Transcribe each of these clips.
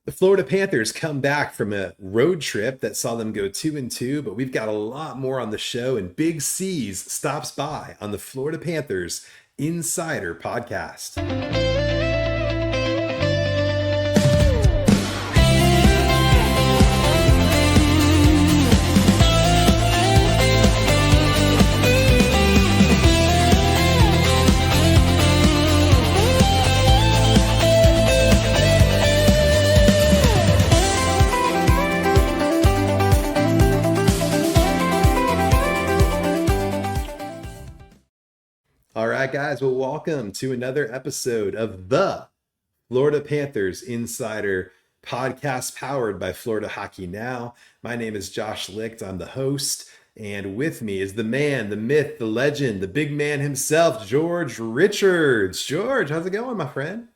The Florida Panthers come back from a road trip that saw them go 2-2, but we've got a lot more on the show, and Big Ceaz stops by on the Florida Panthers Insider Podcast. All right, guys. Well, welcome to another episode of the Florida Panthers Insider Podcast, powered by Florida Hockey Now. My name is Josh Licht. I'm the host, and with me is the man, the myth, the legend, the big man himself, George Richards. George, how's it going, my friend?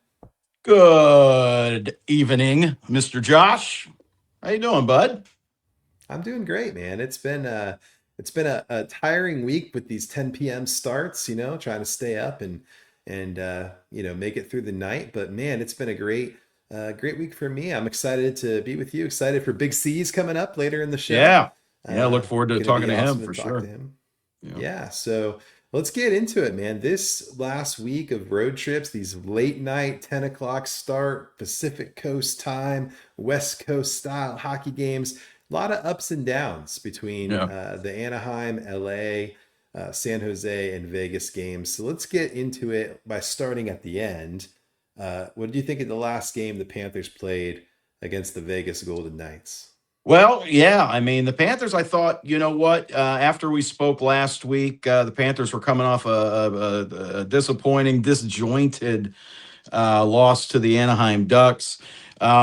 Good evening, Mr. Josh. How you doing, bud? I'm doing great, man. It's been a tiring week with these 10 p.m. starts, trying to stay up and make it through the night. But man, it's been a great week for me. I'm excited to be with you. Excited for Big Ceaz coming up later in the show. Yeah. Look forward to talking to him for sure. Yeah. So let's get into it, man. This last week of road trips, these late night 10 o'clock start, Pacific Coast time, West Coast style hockey games. A lot of ups and downs between the Anaheim, LA, San Jose, and Vegas games. So let's get into it by starting at the end. What did you think of the last game the Panthers played against the Vegas Golden Knights? Well, yeah, I mean, the Panthers, I thought, after we spoke last week, the Panthers were coming off a disappointing, disjointed loss to the Anaheim Ducks.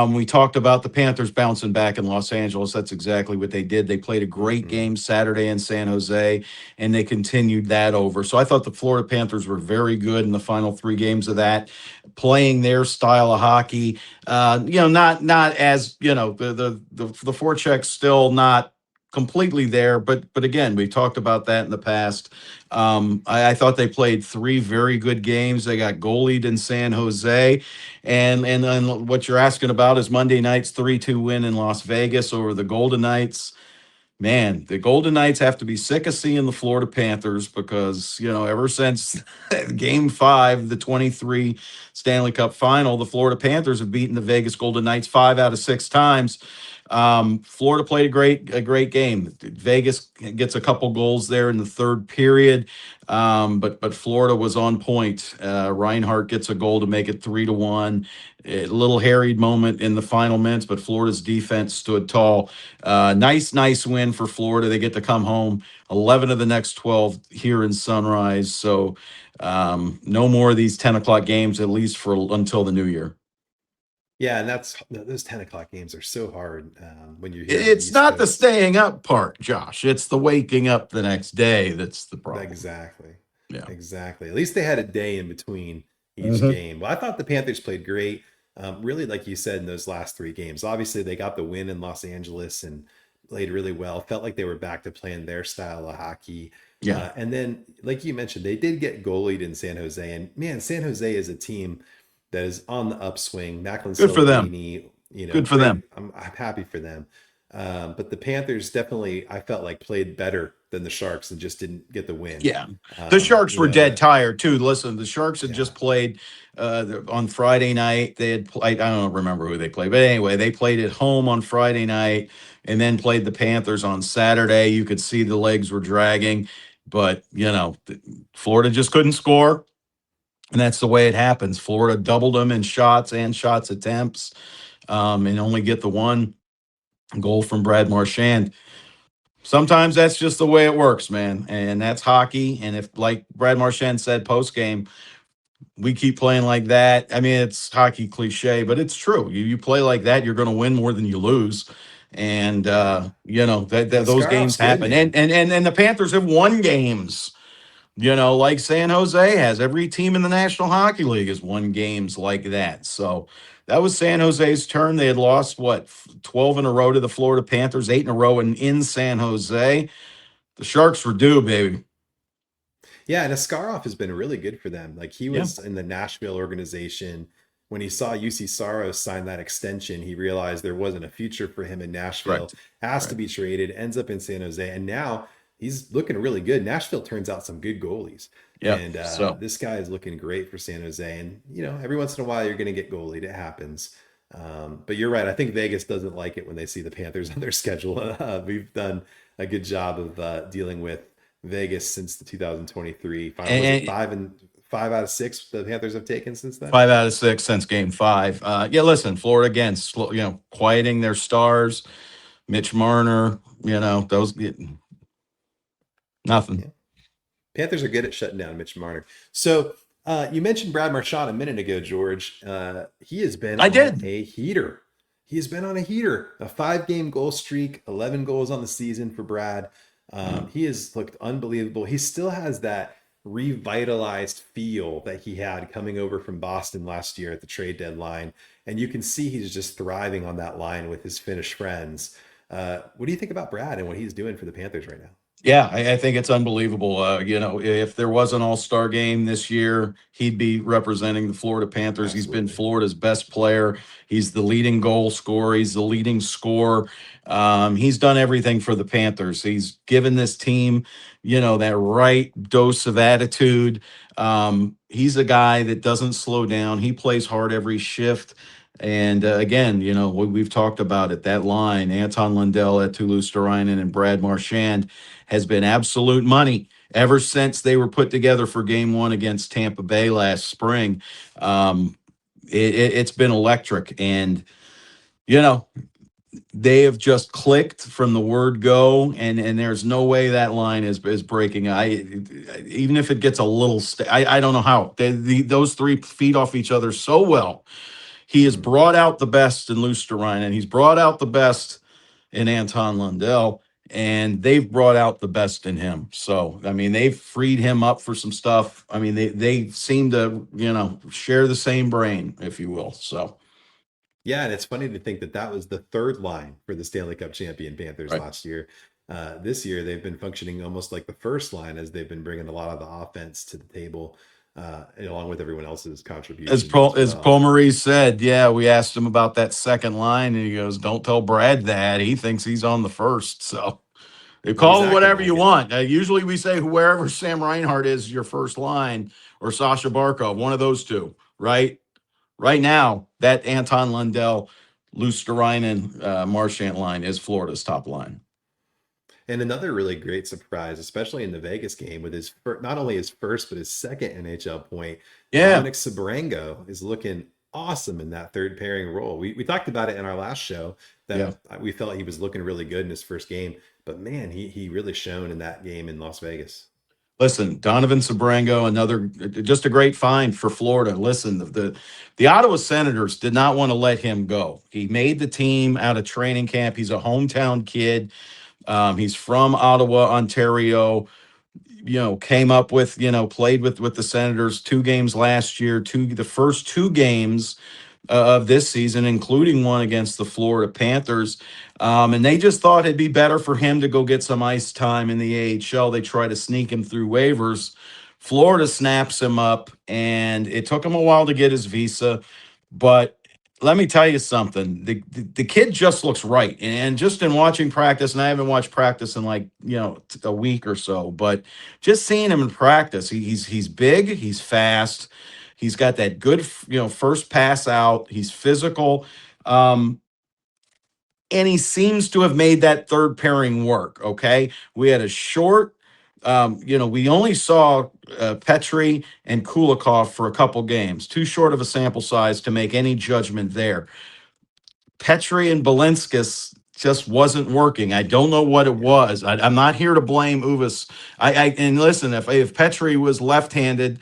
We talked about the Panthers bouncing back in Los Angeles. That's exactly what they did. They played a great game Saturday in San Jose, and they continued that over. So I thought the Florida Panthers were very good in the final three games of that, playing their style of hockey. Not as, the forecheck's still not completely there, but again, we talked about that in the past. I thought they played three very good games. They got goalied in San Jose, and what you're asking about is Monday night's 3-2 win in Las Vegas over the Golden Knights. Man, the Golden Knights have to be sick of seeing the Florida Panthers because, ever since Game 5, the 23 Stanley Cup Final, the Florida Panthers have beaten the Vegas Golden Knights 5 out of 6 times. Florida played a great game. Vegas gets a couple goals there in the third period, but Florida was on point. Reinhart gets a goal to make it 3-1. A little harried moment in the final minutes, but Florida's defense stood tall. Nice win for Florida. They get to come home 11 of the next 12 here in Sunrise. So no more of these 10 o'clock games, at least until the new year. Yeah, and those 10 o'clock games are so hard when you're here. It's not the staying up part, Josh. It's the waking up the next day that's the problem. Exactly. Yeah. Exactly. At least they had a day in between each game. Well, I thought the Panthers played great. Really, like you said, in those last three games. Obviously, they got the win in Los Angeles and played really well. Felt like they were back to playing their style of hockey. Yeah. And then, like you mentioned, they did get goalied in San Jose. And man, San Jose is a team that is on the upswing. Macklin, good for them. Good for them. I'm happy for them. But the Panthers definitely, I felt like, played better than the Sharks and just didn't get the win. Yeah. The Sharks were dead tired too. Listen, the Sharks had just played on Friday night. They had played, I don't remember who they played, but anyway, they played at home on Friday night and then played the Panthers on Saturday. You could see the legs were dragging, but Florida just couldn't score. And that's the way it happens. Florida doubled them in shots and shots attempts, and only get the one goal from Brad Marchand. Sometimes that's just the way it works, man. And that's hockey. And if, like Brad Marchand said post-game, we keep playing like that. I mean, it's hockey cliche, but it's true. You play like that, you're going to win more than you lose. And, those games happen. And the Panthers have won games. Like San Jose has. Every team in the National Hockey League has won games like that. So that was San Jose's turn. They had lost, 12 in a row to the Florida Panthers, 8 in a row in San Jose. The Sharks were due, baby. Yeah, and Askarov has been really good for them. Like he was in the Nashville organization when he saw UC Saros sign that extension, he realized there wasn't a future for him in Nashville. Correct. Asked to Right. be traded, ends up in San Jose, and now he's looking really good. Nashville turns out some good goalies, Yeah. and So this guy is looking great for San Jose. And every once in a while you're going to get goalied; it happens. But you're right. I think Vegas doesn't like it when they see the Panthers on their schedule. We've done a good job of dealing with Vegas since the 2023 final. Was it and 5 out of 6 the Panthers have taken since then? 5 out of 6 since game 5. Yeah, listen, Florida again, slow, quieting their stars. Mitch Marner, those nothing. Yeah. Panthers are good at shutting down Mitch Marner. So you mentioned Brad Marchand a minute ago, George. He has been I on did. a heater. He has been on a heater. A 5-game goal streak, 11 goals on the season for Brad. He has looked unbelievable. He still has that revitalized feel that he had coming over from Boston last year at the trade deadline. And you can see he's just thriving on that line with his Finnish friends. What do you think about Brad and what he's doing for the Panthers right now? Yeah, I think it's unbelievable. If there was an All-Star game this year, he'd be representing the Florida Panthers. He's been Absolutely. Florida's best player. He's the leading goal scorer. He's the leading scorer. He's done everything for the Panthers. He's given this team, that right dose of attitude. He's a guy that doesn't slow down. He plays hard every shift. And again, we've talked about it. That line, Anton Lundell, Eetu Luostarinen, and Brad Marchand has been absolute money ever since they were put together for game 1 against Tampa Bay last spring. It's been electric. And, they have just clicked from the word go, and there's no way that line is breaking. Even if it gets a little, I don't know how those 3 feed off each other so well. He has Mhm. brought out the best in Luostarinen. He's brought out the best in Anton Lundell, and they've brought out the best in him. So, I mean, they've freed him up for some stuff. I mean, they seem to, share the same brain, if you will. So, Yeah, and it's funny to think that that was the third line for the Stanley Cup champion Panthers right. last year. This year, they've been functioning almost like the first line as they've been bringing a lot of the offense to the table, along with everyone else's contributions as As well. Paul Maurice said, yeah, we asked him about that second line, and he goes, "Don't tell Brad that. He thinks he's on the first." So, you Well, he's call it acting whatever like you it. want. Usually we say whoever Sam Reinhart is your first line, or Sasha Barkov, one of those two, right? Right now, that Anton Lundell, Luostarinen, Marchand line is Florida's top line. And another really great surprise, especially in the Vegas game, with not only his first but his second NHL point, Yeah, Dominic Sebrango is looking awesome in that third pairing role. We talked about it in our last show yeah. that we felt he was looking really good in his first game, but man, he really shone in that game in Las Vegas. Listen, Donovan Sebrango, another just a great find for Florida. Listen, the Ottawa Senators did not want to let him go. He made the team out of training camp. He's a hometown kid. He's from Ottawa, Ontario. Came up with, played with the Senators 2 games last year, the first 2 games of this season, including one against the Florida Panthers. And they just thought it'd be better for him to go get some ice time in the AHL. They try to sneak him through waivers. Florida snaps him up, and it took him a while to get his visa. But let me tell you something. The kid just looks right. And just in watching practice, and I haven't watched practice in like, a week or so, but just seeing him in practice, he's big, he's fast, he's got that good, first pass out, he's physical. Um, and he seems to have made that third pairing work. Okay. We had a short, we only saw Petrie and Kulikov for a couple games, too short of a sample size to make any judgment there. Petrie and Balinskis just wasn't working. I don't know what it Yeah. was. I'm not here to blame Uvis. And listen, if Petrie was left-handed,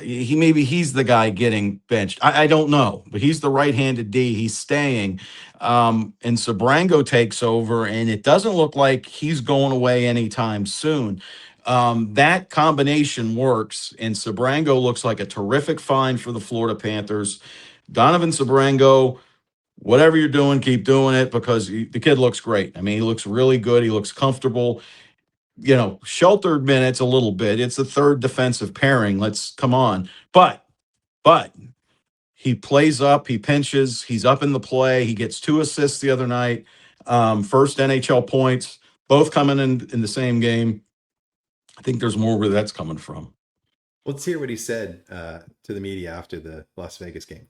he's the guy getting benched. I don't know, but he's the right-handed D. He's staying, and Sebrango takes over, and it doesn't look like he's going away anytime soon. That combination works, and Sebrango looks like a terrific find for the Florida Panthers. Donovan Sebrango, whatever you're doing, keep doing it because the kid looks great. I mean, he looks really good. He looks comfortable. Sheltered minutes a little bit. It's the third defensive pairing. Let's come on. But He plays up, he pinches, he's up in the play. He gets 2 assists the other night. First NHL points, both coming in the same game. I think there's more where that's coming from. Let's hear what he said to the media after the Las Vegas game.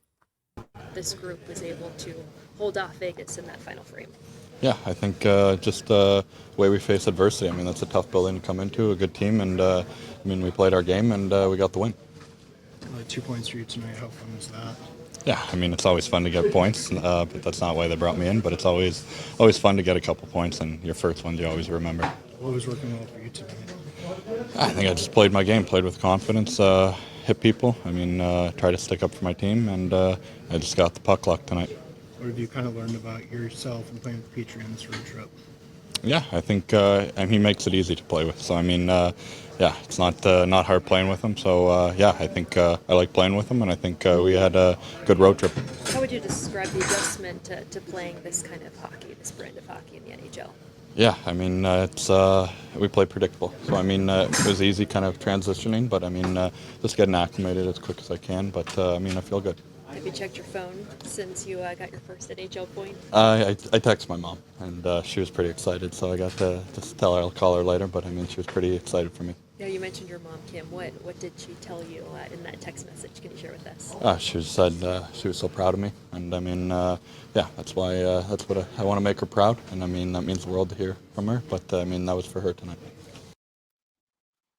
This group was able to hold off Vegas in that final frame. Yeah, I think just the way we face adversity. I mean, that's a tough building to come into, a good team, and I mean, we played our game and we got the win. 2 points for you tonight. How fun was that? Yeah, I mean, it's always fun to get points, but that's not why they brought me in. But it's always fun to get a couple points, and your first ones you always remember. What was working well for you tonight? I think I just played my game, played with confidence, hit people. I mean, try to stick up for my team, and I just got the puck luck tonight. What have you kind of learned about yourself and playing with Petrie on this road trip? Yeah, I think and he makes it easy to play with. So I mean, yeah, it's not hard playing with him. So yeah, I think I like playing with him, and I think we had a good road trip. How would you describe the adjustment to playing this kind of hockey, this brand of hockey in the NHL? Yeah, I mean, it's we play predictable. So I mean, it was easy kind of transitioning, but I mean, just getting acclimated as quick as I can. But I mean, I feel good. Have you checked your phone since you got your first NHL point? I texted my mom, and she was pretty excited. So I got to just tell her I'll call her later. But I mean, she was pretty excited for me. Yeah, you mentioned your mom, Kim. What did she tell you in that text message? Can you share with us? She said she was so proud of me, and I mean, yeah, that's why that's what I want to make her proud, and I mean that means the world to hear from her. But I mean that was for her tonight.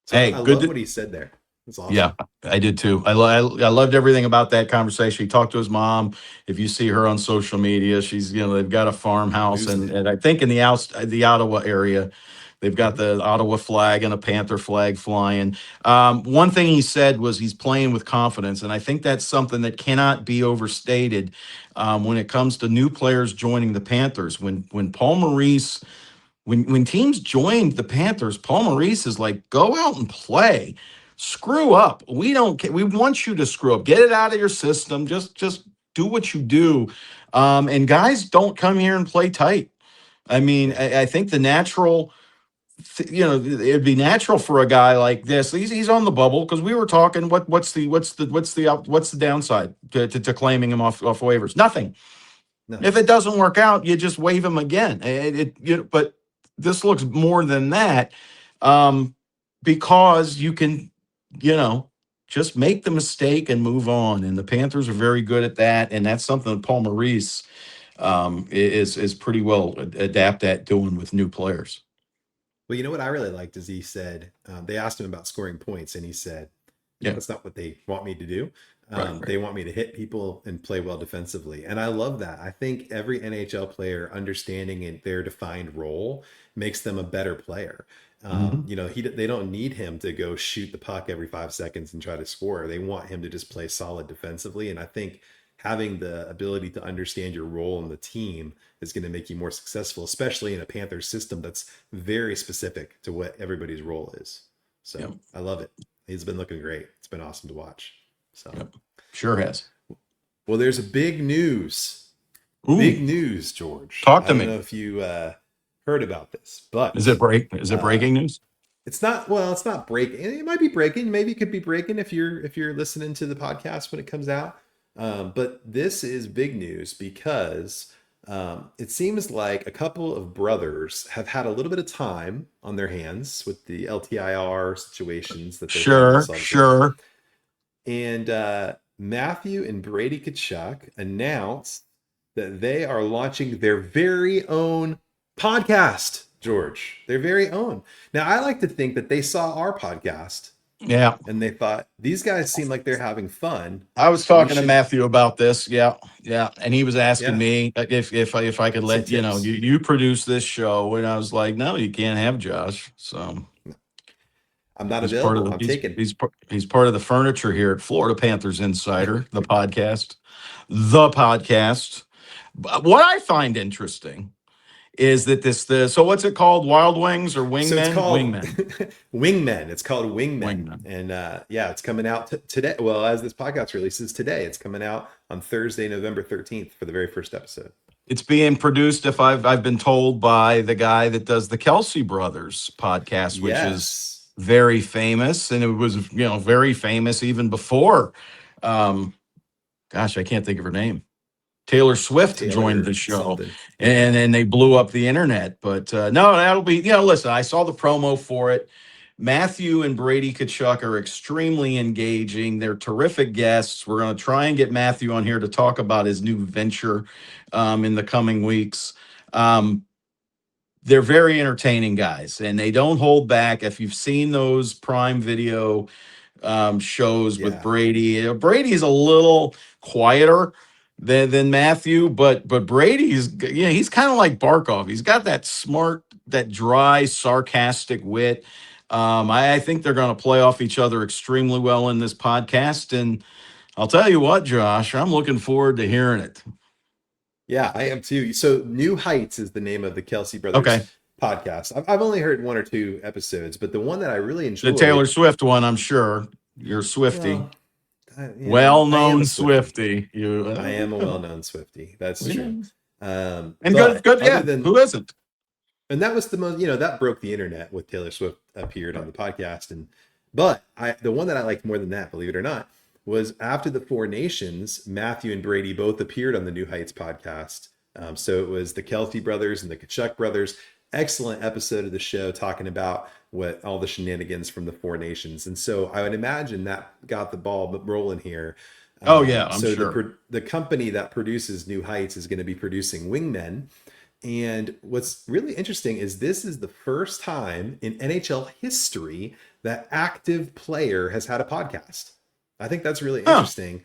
So Hey, I good love to- what he said there. It's awesome. Yeah, I did too. I loved everything about that conversation. He talked to his mom. If you see her on social media, she's, they've got a farmhouse, and I think in the Ottawa area, they've got the Ottawa flag and a Panther flag flying. One thing he said was he's playing with confidence, and I think that's something that cannot be overstated when it comes to new players joining the Panthers. When Paul Maurice, when teams joined the Panthers, Paul Maurice is like, go out and play. Screw up. We don't care. We want you to screw up. Get it out of your system. Just do what you do. And guys don't come here and play tight. I mean, I think the natural, it'd be natural for a guy like this. He's on the bubble because we were talking. What's the downside to claiming him off waivers? Nothing. No. If it doesn't work out, you just waive him again. But this looks more than that because you can, just make the mistake and move on. And the Panthers are very good at that, and that's something that Paul Maurice is pretty well adept at doing with new players. Well, you know what I really liked is he said they asked him about scoring points, and he said, Yeah. that's not what they want me to do. Right. They want me to hit people and play well defensively. And I love that. I think every NHL player understanding their defined role makes them a better player. They don't need him to go shoot the puck every 5 seconds and try to score. They want him to just play solid defensively. And I think having the ability to understand your role in the team is going to make you more successful, especially in a Panthers system that's very specific to what everybody's role is. So Yep. I love it. He's been looking great. It's been awesome to watch. So Yep. Sure has. Well, there's a big news. Ooh. Big news, George. Talk to I me. don't know if you heard about this, but Is it breaking news? it's not breaking. It might be breaking. Maybe it could be breaking if you're listening to the podcast when it comes out. But this is big news because it seems like a couple of brothers have had a little bit of time on their hands with the LTIR situations that they found themselves in. Sure. And Matthew and Brady Tkachuk announced that they are launching their very own podcast, George. Their very own. Now, I like to think that they saw our podcast. Yeah. And they thought, these guys seem like they're having fun. I was talking to Matthew about this. Yeah. And he was asking Yeah. me if I could let, you produce this show. And I was like, no, you can't have Josh. So I'm not available. I'm taken. He's part of the furniture here at Florida Panthers Insider, the podcast. What I find interesting is that so what's it called? Wild Wings or Wingmen? So it's called Wingmen. Wingmen. It's called Wingmen. And it's coming out today. Well, as this podcast releases today, it's coming out on Thursday, November 13th for the very first episode. It's being produced, if I've been told, by the guy that does the Kelsey Brothers podcast, which is very famous, and it was very famous even before gosh, I can't think of her name. Taylor Swift Taylor joined the show, something. and then they blew up the internet. But no, that'll be, listen, I saw the promo for it. Matthew and Brady Tkachuk are extremely engaging. They're terrific guests. We're going to try and get Matthew on here to talk about his new venture in the coming weeks. They're very entertaining guys, and they don't hold back. If you've seen those Prime Video shows with Yeah. Brady, Brady's a little quieter than Matthew, but Brady's, he's kind of like Barkov. He's got that smart, that dry, sarcastic wit. I think they're going to play off each other extremely well in this podcast, and I'll tell you what, Josh, I'm looking forward to hearing it. Yeah, I am too. So New Heights is the name of the Kelsey Brothers Okay. podcast. I've only heard 1 or 2 episodes, but the one that I really enjoyed. The Taylor Swift one, I'm sure. You're Swifty. Well, I am Well-known a Swifty. I am a well-known Swifty. That's true. And But good. Yeah. other than- Who isn't? And that was the most, that broke the internet with Taylor Swift appeared on the podcast. But the one that I liked more than that, believe it or not, was after the Four Nations, Matthew and Brady both appeared on the New Heights podcast. So it was the Kelsey brothers and the Tkachuk brothers. Excellent episode of the show talking about what all the shenanigans from the Four Nations. And so I would imagine that got the ball rolling here. Oh, yeah, I'm sure. The company that produces New Heights is going to be producing Wingmen. And what's really interesting is this is the first time in NHL history that active player has had a podcast. I think that's really interesting.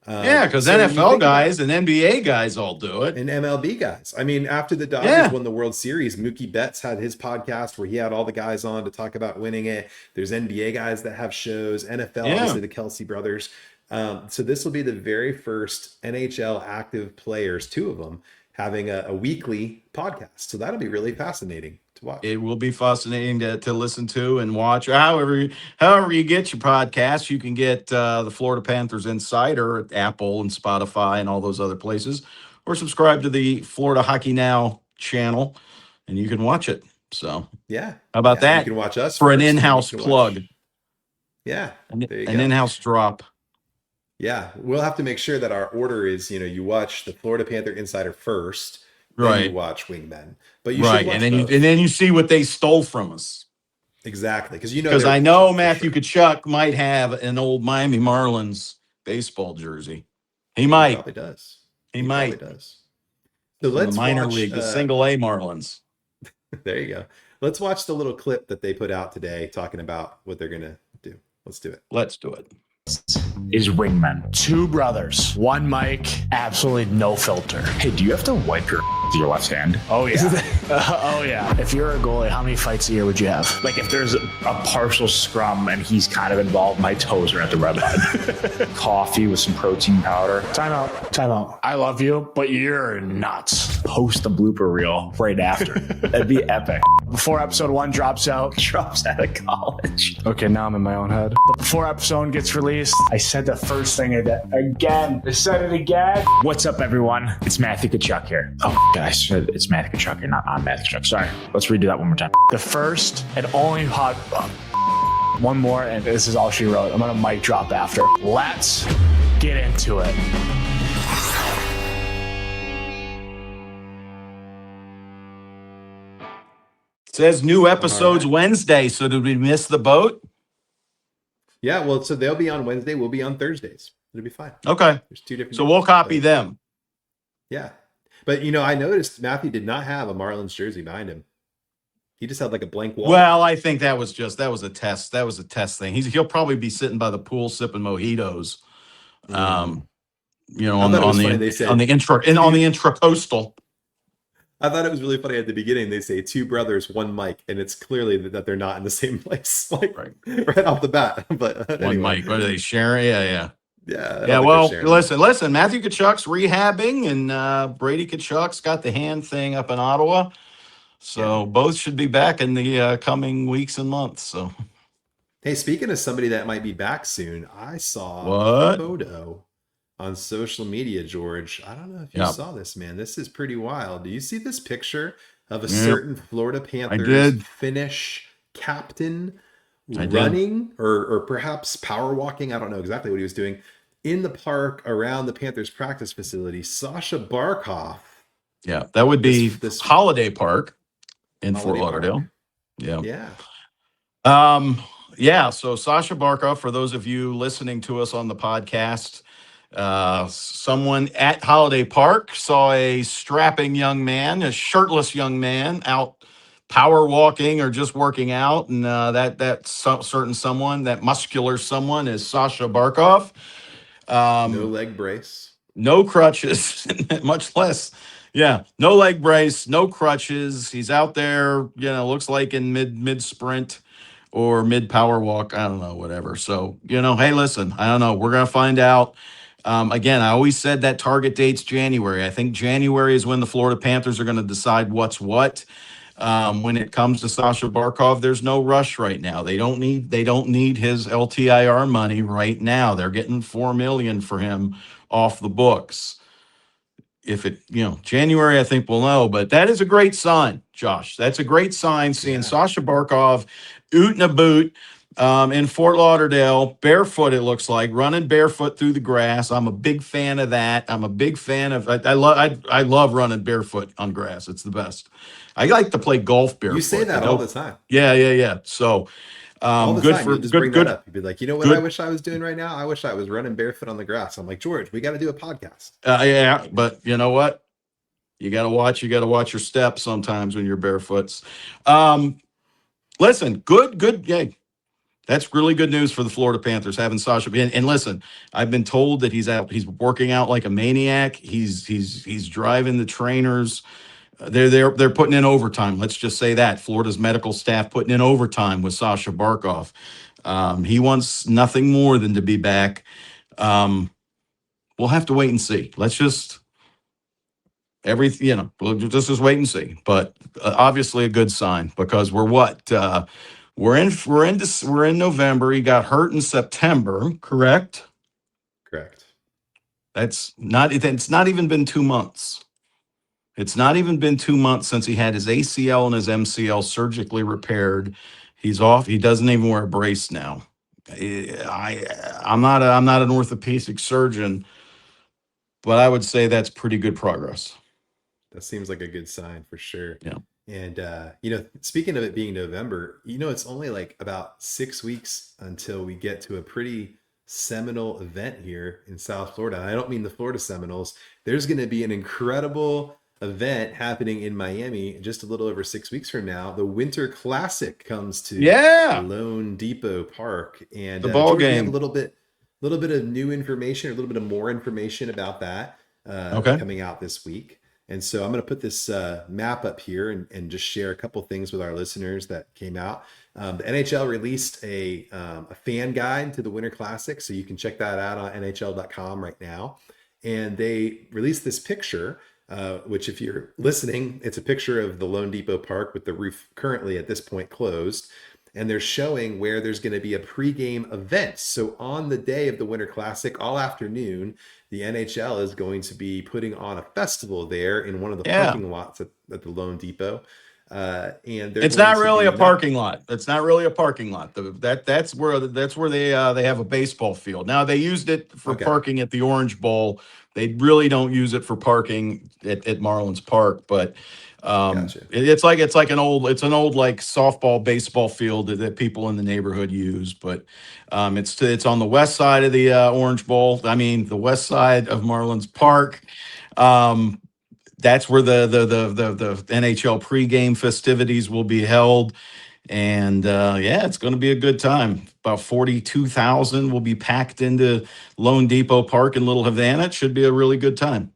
Yeah, because so NFL guys and NBA guys all do it. and MLB guys. I mean, after the Dodgers won the World Series, Mookie Betts had his podcast where he had all the guys on to talk about winning it. There's NBA guys that have shows, NFL, obviously the Kelsey brothers. So this will be the very first NHL active players, 2 of them, having a weekly podcast. So that'll be really fascinating to watch. It will be fascinating to listen to and watch. However you get your podcasts, you can get the Florida Panthers Insider at Apple and Spotify and all those other places, or subscribe to the Florida Hockey Now channel, and you can watch it. So Yeah. how about that? You can watch us for an first, and you in-house can plug. watch- Yeah. An There you go. in-house drop. Yeah, we'll have to make sure that our order is, you watch the Florida Panther Insider first, then Right. you watch Wingmen. But you Right, should watch and then both. you see what they stole from us. Exactly, because Because I know Matthew Tkachuk might have an old Miami Marlins baseball jersey. He might. probably does. He probably might. does. So From let's the minor watch, league, the single A Marlins. There you go. Let's watch the little clip that they put out today talking about what they're gonna do. Let's do it. Let's do it. Is Wingmen. 2 brothers, 1 mic, absolutely no filter. Hey, do you have to wipe your with your left hand? Oh yeah. Oh yeah. If you're a goalie, how many fights a year would you have? Like if there's a partial scrum and he's kind of involved, my toes are at the red line. Coffee with some protein powder. Time out. I love you, but you're nuts. Post the blooper reel right after. That'd be epic. Before episode 1 drops out. Drops out of college. Okay, now I'm in my own head. But before episode 1 gets released, I said the first thing I did. Again. I said it again. What's up, everyone? It's Matthew Tkachuk here. Oh, God, I said it's Matthew Tkachuk here, not I'm Matthew Tkachuk. Sorry. Let's redo that one more time. The first and only hot... one more, and this is all she wrote. I'm gonna mic drop after. Let's get into it. It says new episodes Wednesday. So did we miss the boat? Yeah, well, so they'll be on Wednesday. We'll be on Thursdays. It'll be fine. Okay. There's 2 different. So we'll copy them. Yeah, but I noticed Matthew did not have a Marlins jersey behind him. He just had like a blank wall. Well, I think that was a test. That was a test thing. He'll probably be sitting by the pool sipping mojitos. On the intracoastal. I thought it was really funny at the beginning. They say 2 brothers, 1 mic, and it's clearly that they're not in the same place, like right off the bat. But One mic. What are they sharing? Yeah. Yeah. Well, listen. Matthew Tkachuk's rehabbing, and Brady Tkachuk's got the hand thing up in Ottawa. So both should be back in the coming weeks and months. So, hey, speaking of somebody that might be back soon, I saw a photo on social media, George. I don't know if you saw this, man. This is pretty wild. Do you see this picture of a certain Florida Panthers Finnish captain running or perhaps power walking? I don't know exactly what he was doing in the park around the Panthers practice facility, Sasha Barkov. Yeah, that would be This Holiday Park in Fort Holiday Park. Lauderdale. Yeah. Yeah. Yeah. So Sasha Barkov, for those of you listening to us on the podcast, someone at Holiday Park saw a strapping young man, a shirtless young man out power walking or just working out. And certain someone, that muscular someone is Sasha Barkov. No leg brace. No crutches, much less. Yeah, no leg brace, no crutches. He's out there, looks like in mid sprint or mid power walk. I don't know, whatever. So, hey, listen, I don't know. We're going to find out. Again, I always said that target date's January. I think January is when the Florida Panthers are going to decide what's what. When it comes to Sasha Barkov, there's no rush right now. They don't need his LTIR money right now. They're getting $4 million for him off the books. If it, January, I think we'll know, but that is a great sign, Josh. That's a great sign seeing Sasha Barkov oot and a boot in Fort Lauderdale, barefoot, it looks like, running barefoot through the grass. I'm a big fan of that. I'm a big fan of, I love running barefoot on grass. It's the best. I like to play golf barefoot. You say that all the time. Yeah. So, all the good time. For You'll just good, bring good. that up. You'd be like, you know what I wish I was doing right now? I wish I was running barefoot on the grass. I'm like, George, we got to do a podcast. Yeah, but you know what? You got to watch your steps sometimes when you're barefoots. Listen, good. Yeah, that's really good news for the Florida Panthers having Sasha. And listen, I've been told that he's working out like a maniac. He's driving the trainers. They're putting in overtime. Let's just say that Florida's medical staff putting in overtime with Sasha Barkov. He wants nothing more than to be back. We'll have to wait and see. Let's just we'll just wait and see. But obviously a good sign because we're in November. He got hurt in September, correct? Correct. It's not even been 2 months. It's not even been 2 months since he had his ACL and his MCL surgically repaired. He's off. He doesn't even wear a brace now. I'm not an orthopedic surgeon, but I would say that's pretty good progress. That seems like a good sign for sure. Yeah. And, speaking of it being November, it's only like about 6 weeks until we get to a pretty seminal event here in South Florida. And I don't mean the Florida Seminoles. There's going to be an incredible event happening in Miami just a little over 6 weeks from now. The Winter Classic comes to loanDepot Park, and the ball game. We have a little bit of new information, a little bit of more information about that coming out this week. And so I'm going to put this map up here and just share a couple things with our listeners that came out. The NHL released a fan guide to the Winter Classic, so you can check that out on NHL.com right now. And they released this picture, which if you're listening, it's a picture of the loanDepot Park with the roof currently at this point closed. And they're showing where there's going to be a pregame event. So on the day of the Winter Classic, all afternoon, the NHL is going to be putting on a festival there in one of the parking lots at the loanDepot. And it's not really a parking lot. It's not really a parking lot. That's where they have a baseball field. Now they used it for parking at the Orange Bowl. They really don't use it for parking at Marlins Park, but Gotcha. it's an old like softball baseball field that people in the neighborhood use, but it's on the west side of the Orange Bowl. I mean the west side of Marlins Park. That's where the NHL pregame festivities will be held. And it's going to be a good time. About 42,000 will be packed into loanDepot Park in Little Havana. It should be a really good time.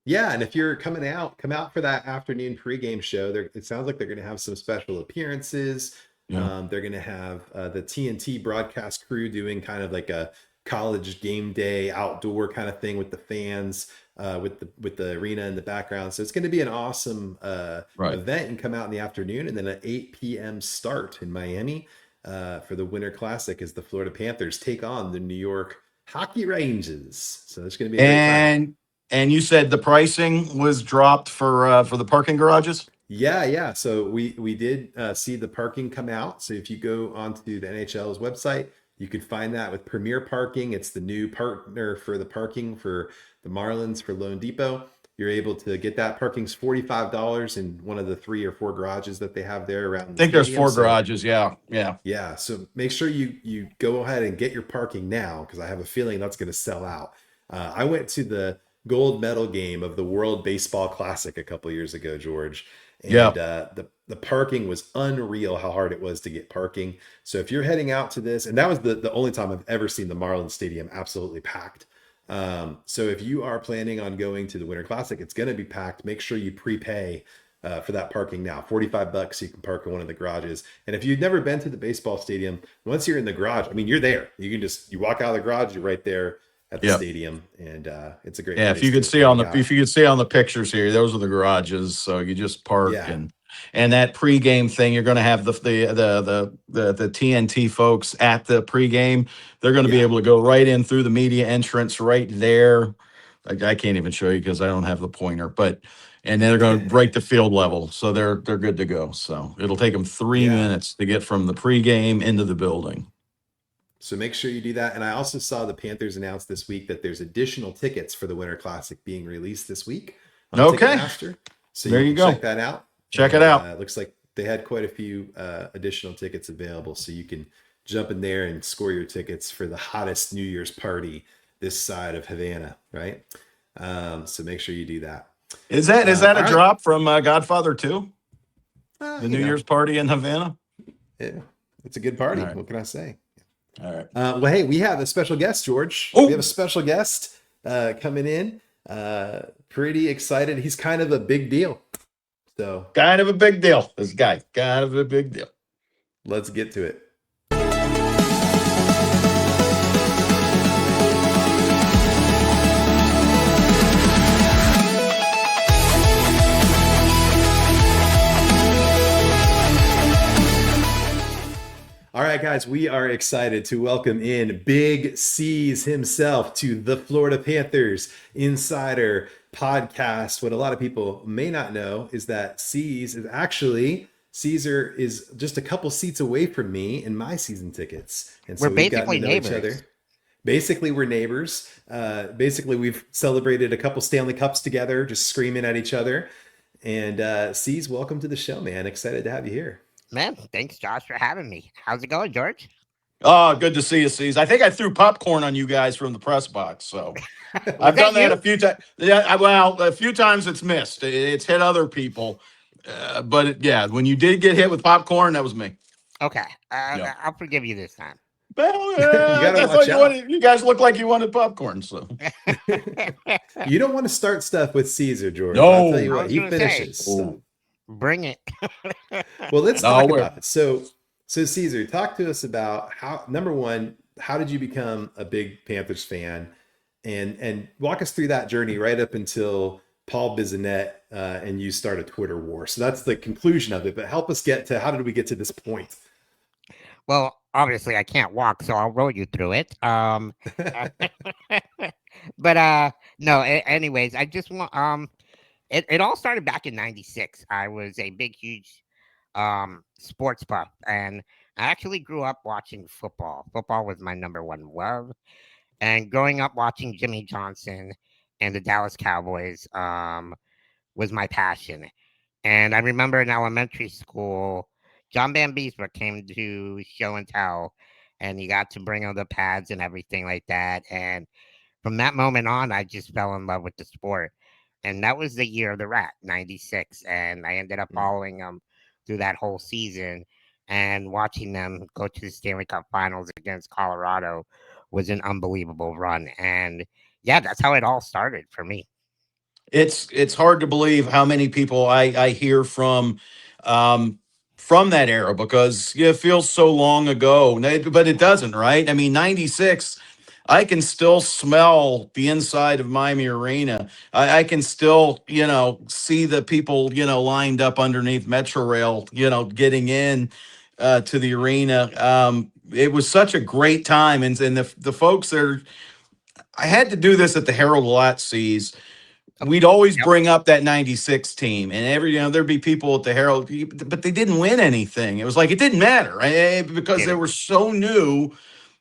Yeah, and if you're come out for that afternoon pregame show. It sounds like they're going to have some special appearances. Yeah. They're going to have the TNT broadcast crew doing kind of like a college game day outdoor kind of thing with the fans, with the arena in the background. So it's going to be an awesome event and come out in the afternoon, and then an 8 p.m. start in Miami for the Winter Classic as the Florida Panthers take on the New York Hockey Rangers. So it's going to be a great time. And you said the pricing was dropped for the parking garages? Yeah. So we did see the parking come out. So if you go onto the NHL's website, You can find that with Premier Parking. It's the new partner for the parking for the Marlins for loanDepot. You're able to get that. Parking's $45 in one of the 3 or 4 garages that they have there around I the think there's stadium. 4 So, garages. Yeah. Yeah. yeah, so make sure you go ahead and get your parking now, because I have a feeling that's going to sell out. I went to the gold medal game of the World Baseball Classic a couple years ago, George, Yeah. and the parking was unreal. How hard it was to get parking. So if you're heading out to this, and that was the only time I've ever seen the Marlins Stadium absolutely packed. So if you are planning on going to the Winter Classic, it's going to be packed. Make sure you prepay for that parking now. $45, you can park in one of the garages. And if you've never been to the baseball stadium, once you're in the garage, I mean, you're there. You can you walk out of the garage, you're right there at the stadium, and it's a great. Yeah, place if you could to see on the hang out. if you could see on the pictures here, those are the garages. So you just park Yeah. and that pregame thing, you're going to have the TNT folks at the pregame. They're going to be Yeah. able to go right in through the media entrance right there. I can't even show you because I don't have the pointer, and then they're going to right to field level, so they're good to go. So it'll take them 3 minutes to get from the pregame into the building. So make sure you do that. And I also saw the Panthers announce this week that there's additional tickets for the Winter Classic being released this week on Ticketmaster. So there you go. Check that out. Check it out. It looks like they had quite a few additional tickets available, so you can jump in there and score your tickets for the hottest New Year's party this side of Havana, right? So make sure you do that. Is that a right. drop from Godfather 2? The New Year's. Year's party in Havana? Yeah, it's a good party. All right. What can I say? All right. Well, hey, we have a special guest, George. Oh. We have a special guest coming in. Pretty excited. He's kind of a big deal. So Kind of a big deal. This guy, kind of a big deal. let's get to it. All right, guys, we are excited to welcome in Big Ceaz himself to the Florida Panthers Insider Podcast. What a lot of people may not know is that Caesar is just a couple seats away from me in my season tickets. And so We're we've gotten basically to know each neighbors. other. Basically, we're neighbors. Basically, we've celebrated a couple Stanley Cups together, just screaming at each other. And Ceaz, welcome to the show, man. Excited to have you here. Man, thanks, Josh, for having me. How's it going, George? Oh, good to see you, Cease. I think I threw popcorn on you guys from the press box. So I've done that a few times. Yeah, a few times it's missed. It's hit other people. But when you did get hit with popcorn, that was me. Okay, Yeah. I'll forgive you this time. Well, gotta I watch thought out. you guys look like you wanted popcorn. So You don't want to start stuff with Caesar, George. No. I'll tell you I what, was he gonna say. finishes stuff. Bring it. Well, let's No, talk we're- about it. So Caesar, talk to us about number one, how did you become a big Panthers fan, and walk us through that journey right up until Paul Bissonnette and you start a Twitter war. So that's the conclusion of it. But help us get to how did we get to this point? Well, obviously, I can't walk, so I'll roll you through it. But no. Anyways, I just want It all started back in '96. I was a big, huge sports buff, and I actually grew up watching football. Football was my number one love, and growing up watching Jimmy Johnson and the Dallas Cowboys was my passion. And I remember in elementary school, John Bambisma came to show and tell, and he got to bring on the pads and everything like that. And from that moment on, I just fell in love with the sport. And that was the year of the rat, '96. And I ended up following them through that whole season, and watching them go to the Stanley Cup Finals against Colorado was an unbelievable run. And yeah, that's how it all started for me. it's hard to believe how many people I hear from that era, because it feels so long ago, but it doesn't, right? I mean, '96. I can still smell the inside of Miami Arena. I can still, see the people, lined up underneath Metro Rail, getting in to the arena. It was such a great time. And the folks there, I had to do this at the Herald a lot, Seas. We'd always bring up that '96 team, and there'd be people at the Herald, but they didn't win anything. It was like, it didn't matter, right? Because they were so new.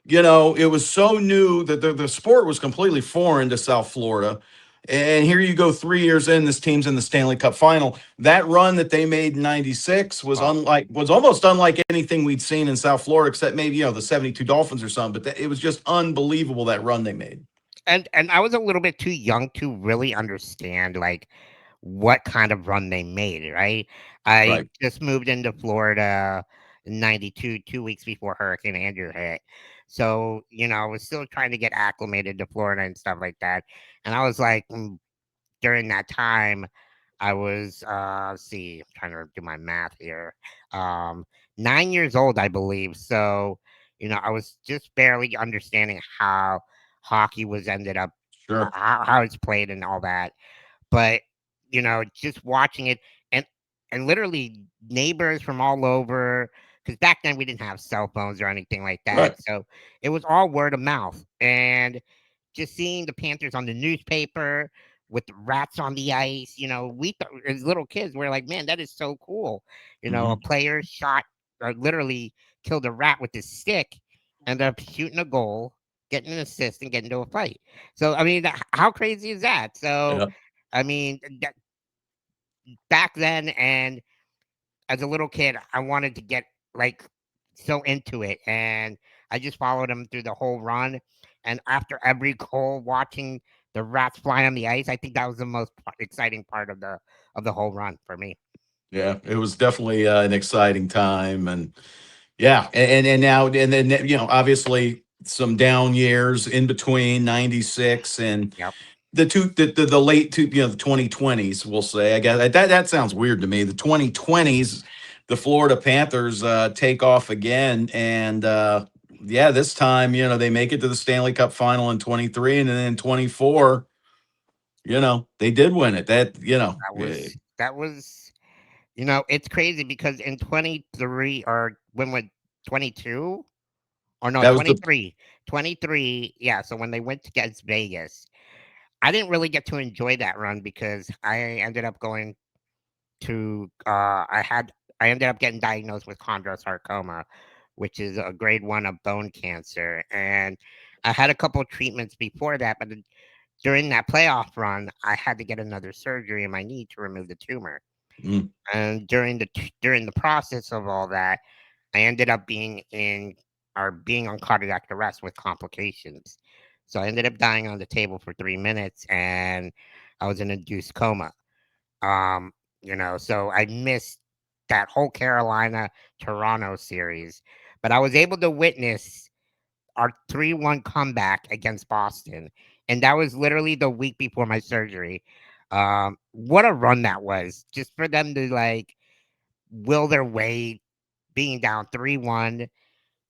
it was so new that the sport was completely foreign to South Florida. And here you go 3 years in, this team's in the Stanley Cup final. That run that they made in 96 was almost unlike anything we'd seen in South Florida, except maybe, the 72 Dolphins or something. But it was just unbelievable, that run they made. And I was a little bit too young to really understand like what kind of run they made, right? I Right. just moved into Florida in 92, 2 weeks before Hurricane Andrew hit. So, I was still trying to get acclimated to Florida and stuff like that. And I was like, during that time, I was, see, I'm trying to do my math here. 9 years old, I believe. So, I was just barely understanding how hockey was ended up, Sure. how it's played and all that. But, just watching it and literally neighbors from all over, because back then we didn't have cell phones or anything like that. Right. So it was all word of mouth. And just seeing the Panthers on the newspaper with the rats on the ice, we thought as little kids, we're like, man, that is so cool. A player shot or literally killed a rat with his stick, ended up shooting a goal, getting an assist, and getting into a fight. So, I mean, how crazy is that? So, Yeah. I mean, back then, and as a little kid, I wanted to get like so into it, and I just followed him through the whole run. And after every goal, watching the rats fly on the ice, I think that was the most exciting part of the whole run for me. Yeah, it was definitely an exciting time, and yeah, and now and then obviously some down years in between 96 and Yep. the late the 2020s, we'll say. I guess that sounds weird to me. The 2020s, the Florida Panthers take off again, and yeah, this time they make it to the Stanley Cup final in 23, and then in 24, they did win it. That was it's crazy because in 23 or when went 22 or no That was the 23, yeah. So when they went against Vegas, I didn't really get to enjoy that run because I ended up going to I ended up getting diagnosed with chondrosarcoma, which is a grade 1 of bone cancer, and I had a couple of treatments before that, but during that playoff run, I had to get another surgery in my knee to remove the tumor. Mm, And during the process of all that, I ended up being on cardiac arrest with complications. So I ended up dying on the table for 3 minutes, and I was in induced coma. Um, so I missed that whole Carolina Toronto series, but I was able to witness our 3-1 comeback against Boston, and that was literally the week before my surgery. What a run that was! Just for them to like will their way, being down 3-1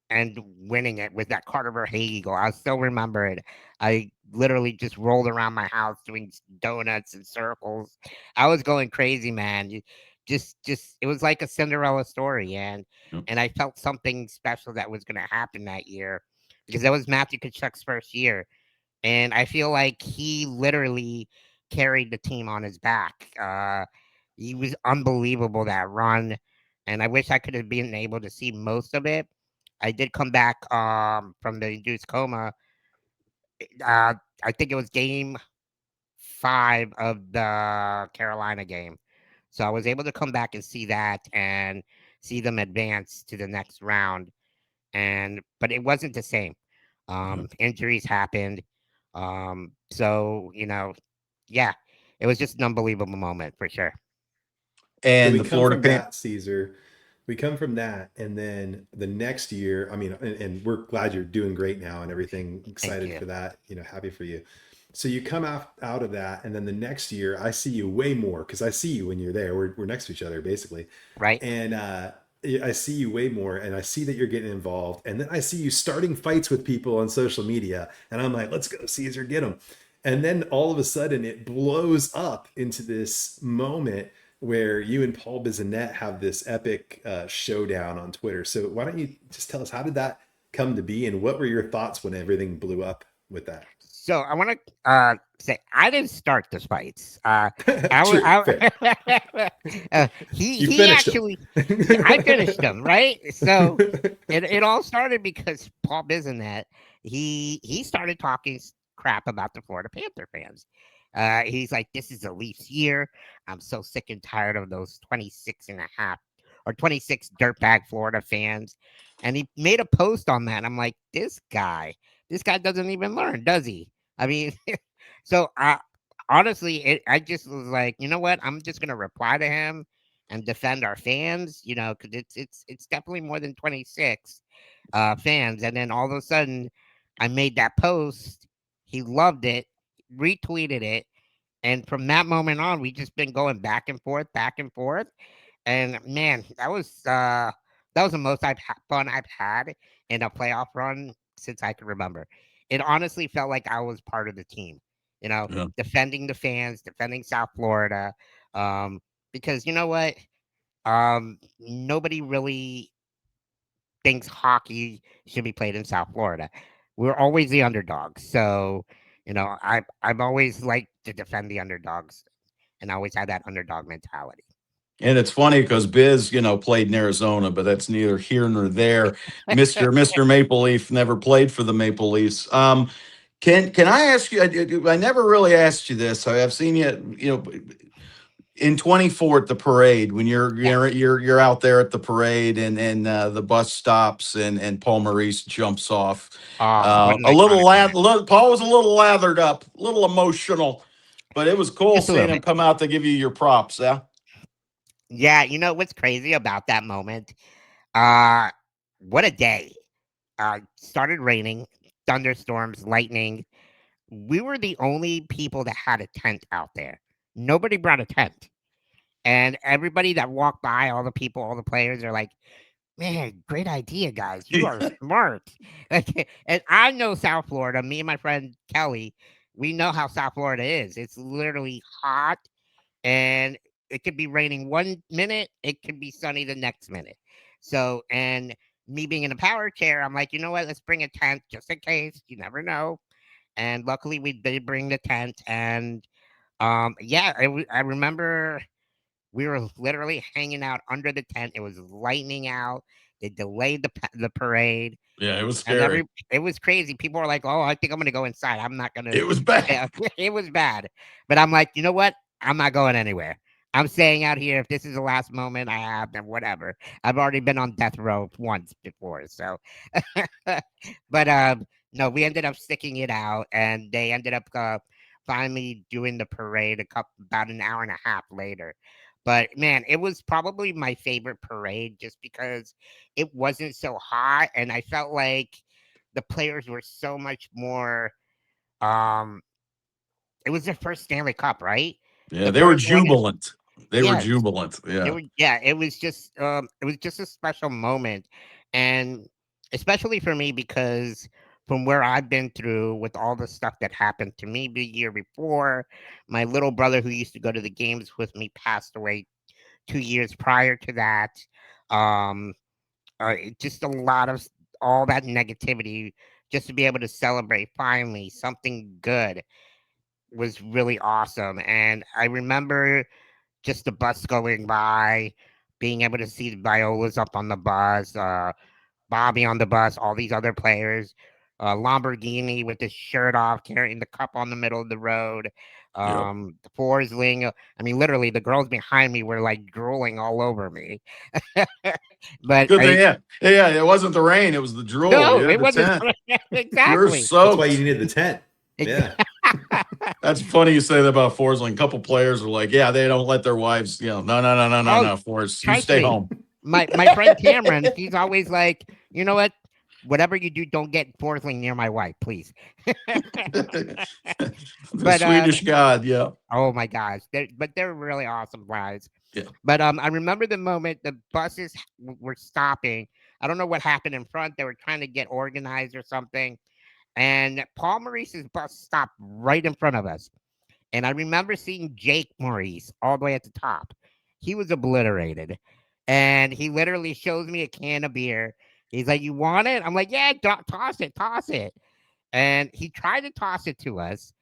and winning it with that Carter Verhaeghe goal. I still remember it. I literally just rolled around my house doing donuts and circles. I was going crazy, man. Just it was like a Cinderella story, yep. and I felt something special that was going to happen that year because that was Matthew Tkachuk's first year, and I feel like he literally carried the team on his back. He was unbelievable that run, and I wish I could have been able to see most of it. I did come back from the induced coma. Uh, I think it was game 5 of the Carolina game. So I was able to come back and see that and see them advance to the next round. But it wasn't the same. Injuries happened. So, yeah, it was just an unbelievable moment for sure. So And we the come Florida from Pan. that, Caesar. We come from that, and then the next year. I mean, and we're glad you're doing great now and everything. Thank Excited you. for that. Happy for you. So you come out of that, and then the next year, I see you way more because I see you when you're there. We're next to each other basically, Right? and I see you way more, and I see that you're getting involved, and then I see you starting fights with people on social media, and I'm like, let's go, Caesar, get him. And then all of a sudden, it blows up into this moment where you and Paul Bissonnette have this epic showdown on Twitter. So why don't you just tell us, how did that come to be, and what were your thoughts when everything blew up with that? So I want to say I didn't start the fights. True, fair. He You he finished him. actually I finished him, right? So it all started because Paul Bisonet he started talking crap about the Florida Panther fans. He's like, this is a Leafs year. I'm so sick and tired of those 26 and a half or 26 dirtbag Florida fans. And he made a post on that. I'm like, this guy doesn't even learn, does he? I mean, so honestly, I just was like, you know what? I'm just gonna reply to him and defend our fans, because it's definitely more than 26 fans. And then all of a sudden, I made that post. He loved it, retweeted it, and from that moment on, we just been going back and forth, back and forth. And man, that was the most fun I've had in a playoff run since I can remember. It honestly felt like I was part of the team, Yeah. defending the fans, defending South Florida. Because you know what? Nobody really thinks hockey should be played in South Florida. We're always the underdogs. So, I've always liked to defend the underdogs and I always had that underdog mentality. And it's funny because Biz, played in Arizona, but that's neither here nor there. Mister Maple Leaf never played for the Maple Leafs. Can I ask you? I never really asked you this. I've seen you, in 24 at the parade when you're out there at the parade and the bus stops and Paul Maurice jumps off. What an A little iconic moment. Paul was a little lathered up, a little emotional, but it was cool Just a little seeing him bit. come out to give you your props. Yeah. Yeah, you know what's crazy about that moment? Uh what a day. Started raining, thunderstorms, lightning. We were the only people that had a tent out there. Nobody brought a tent. And everybody that walked by, all the people, all the players are like, man, great idea, guys. You are smart. And I know South Florida. Me and my friend Kelly, we know how South Florida is. It's literally hot and it could be raining one minute, it could be sunny the next minute. So, and me being in a power chair, I'm like, you know what? Let's bring a tent just in case. You never know. And luckily, we did bring the tent. And yeah, I remember we were literally hanging out under the tent. It was lightning out. They delayed the parade, Yeah, it was and scary. it was crazy. People were like, "Oh, I think I'm gonna go inside. I'm not gonna." It was bad. Yeah, it was bad. But I'm like, you know what? I'm not going anywhere. I'm staying out here. If this is the last moment I have, then whatever. I've already been on death row once before, so. But no, we ended up sticking it out, and they ended up finally doing the parade about an hour and a half later. But man, it was probably my favorite parade just because it wasn't so hot, and I felt like the players were so much more. Um, it was their first Stanley Cup, right? Yeah, The they were first one, jubilant. They were yes. jubilant. It Yeah. was it was just a special moment, and especially for me because from where I've been through with all the stuff that happened to me the year before, my little brother who used to go to the games with me passed away 2 years prior to that. Um, just a lot of all that negativity, just to be able to celebrate finally something good was really awesome. And I remember just the bus going by, being able to see the Violas up on the bus, Bobby on the bus, all these other players, Lamborghini with his shirt off, carrying the cup on the middle of the road, Yep. the Forsling. I mean, literally, the girls behind me were like drooling all over me. But Good thing. Yeah. Yeah. It wasn't the rain. It was the drool. no, You had it the wasn't tent. You're exactly. That's why you soaked. needed the tent. Yeah. That's funny you say that about Forsling. A couple players are like, yeah, they don't let their wives, Oh, no, Forrest, you trust stay me. home. My friend Cameron, he's always like, you know what? Whatever you do, don't get Forsling near my wife, please. The But Swedish God. Yeah. oh my gosh, they're really awesome guys. Yeah. But I remember the moment the buses were stopping. I don't know what happened in front. They were trying to get organized or something, and Paul Maurice's bus stopped right in front of us. And I remember seeing Jake Maurice all the way at the top. He was obliterated. And he literally shows me a can of beer. He's like, "You want it?" I'm like, "Yeah, toss it, toss it." and he tried to toss it to us,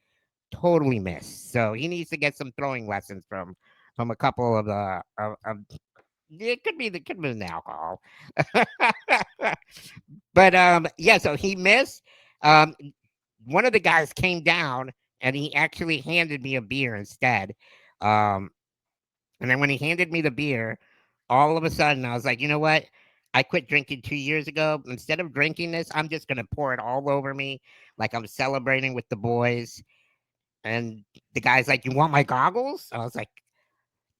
totally missed. So he needs to get some throwing lessons from a couple of it could be the alcohol. But yeah, so he missed. Um One of the guys came down and he actually handed me a beer instead. Um and then when he handed me the beer, all of a sudden I was like, you know what? I quit drinking 2 years ago. Instead of drinking this, I'm just gonna pour it all over me like I'm celebrating with the boys. And the guy's like, "You want my goggles?" I was like,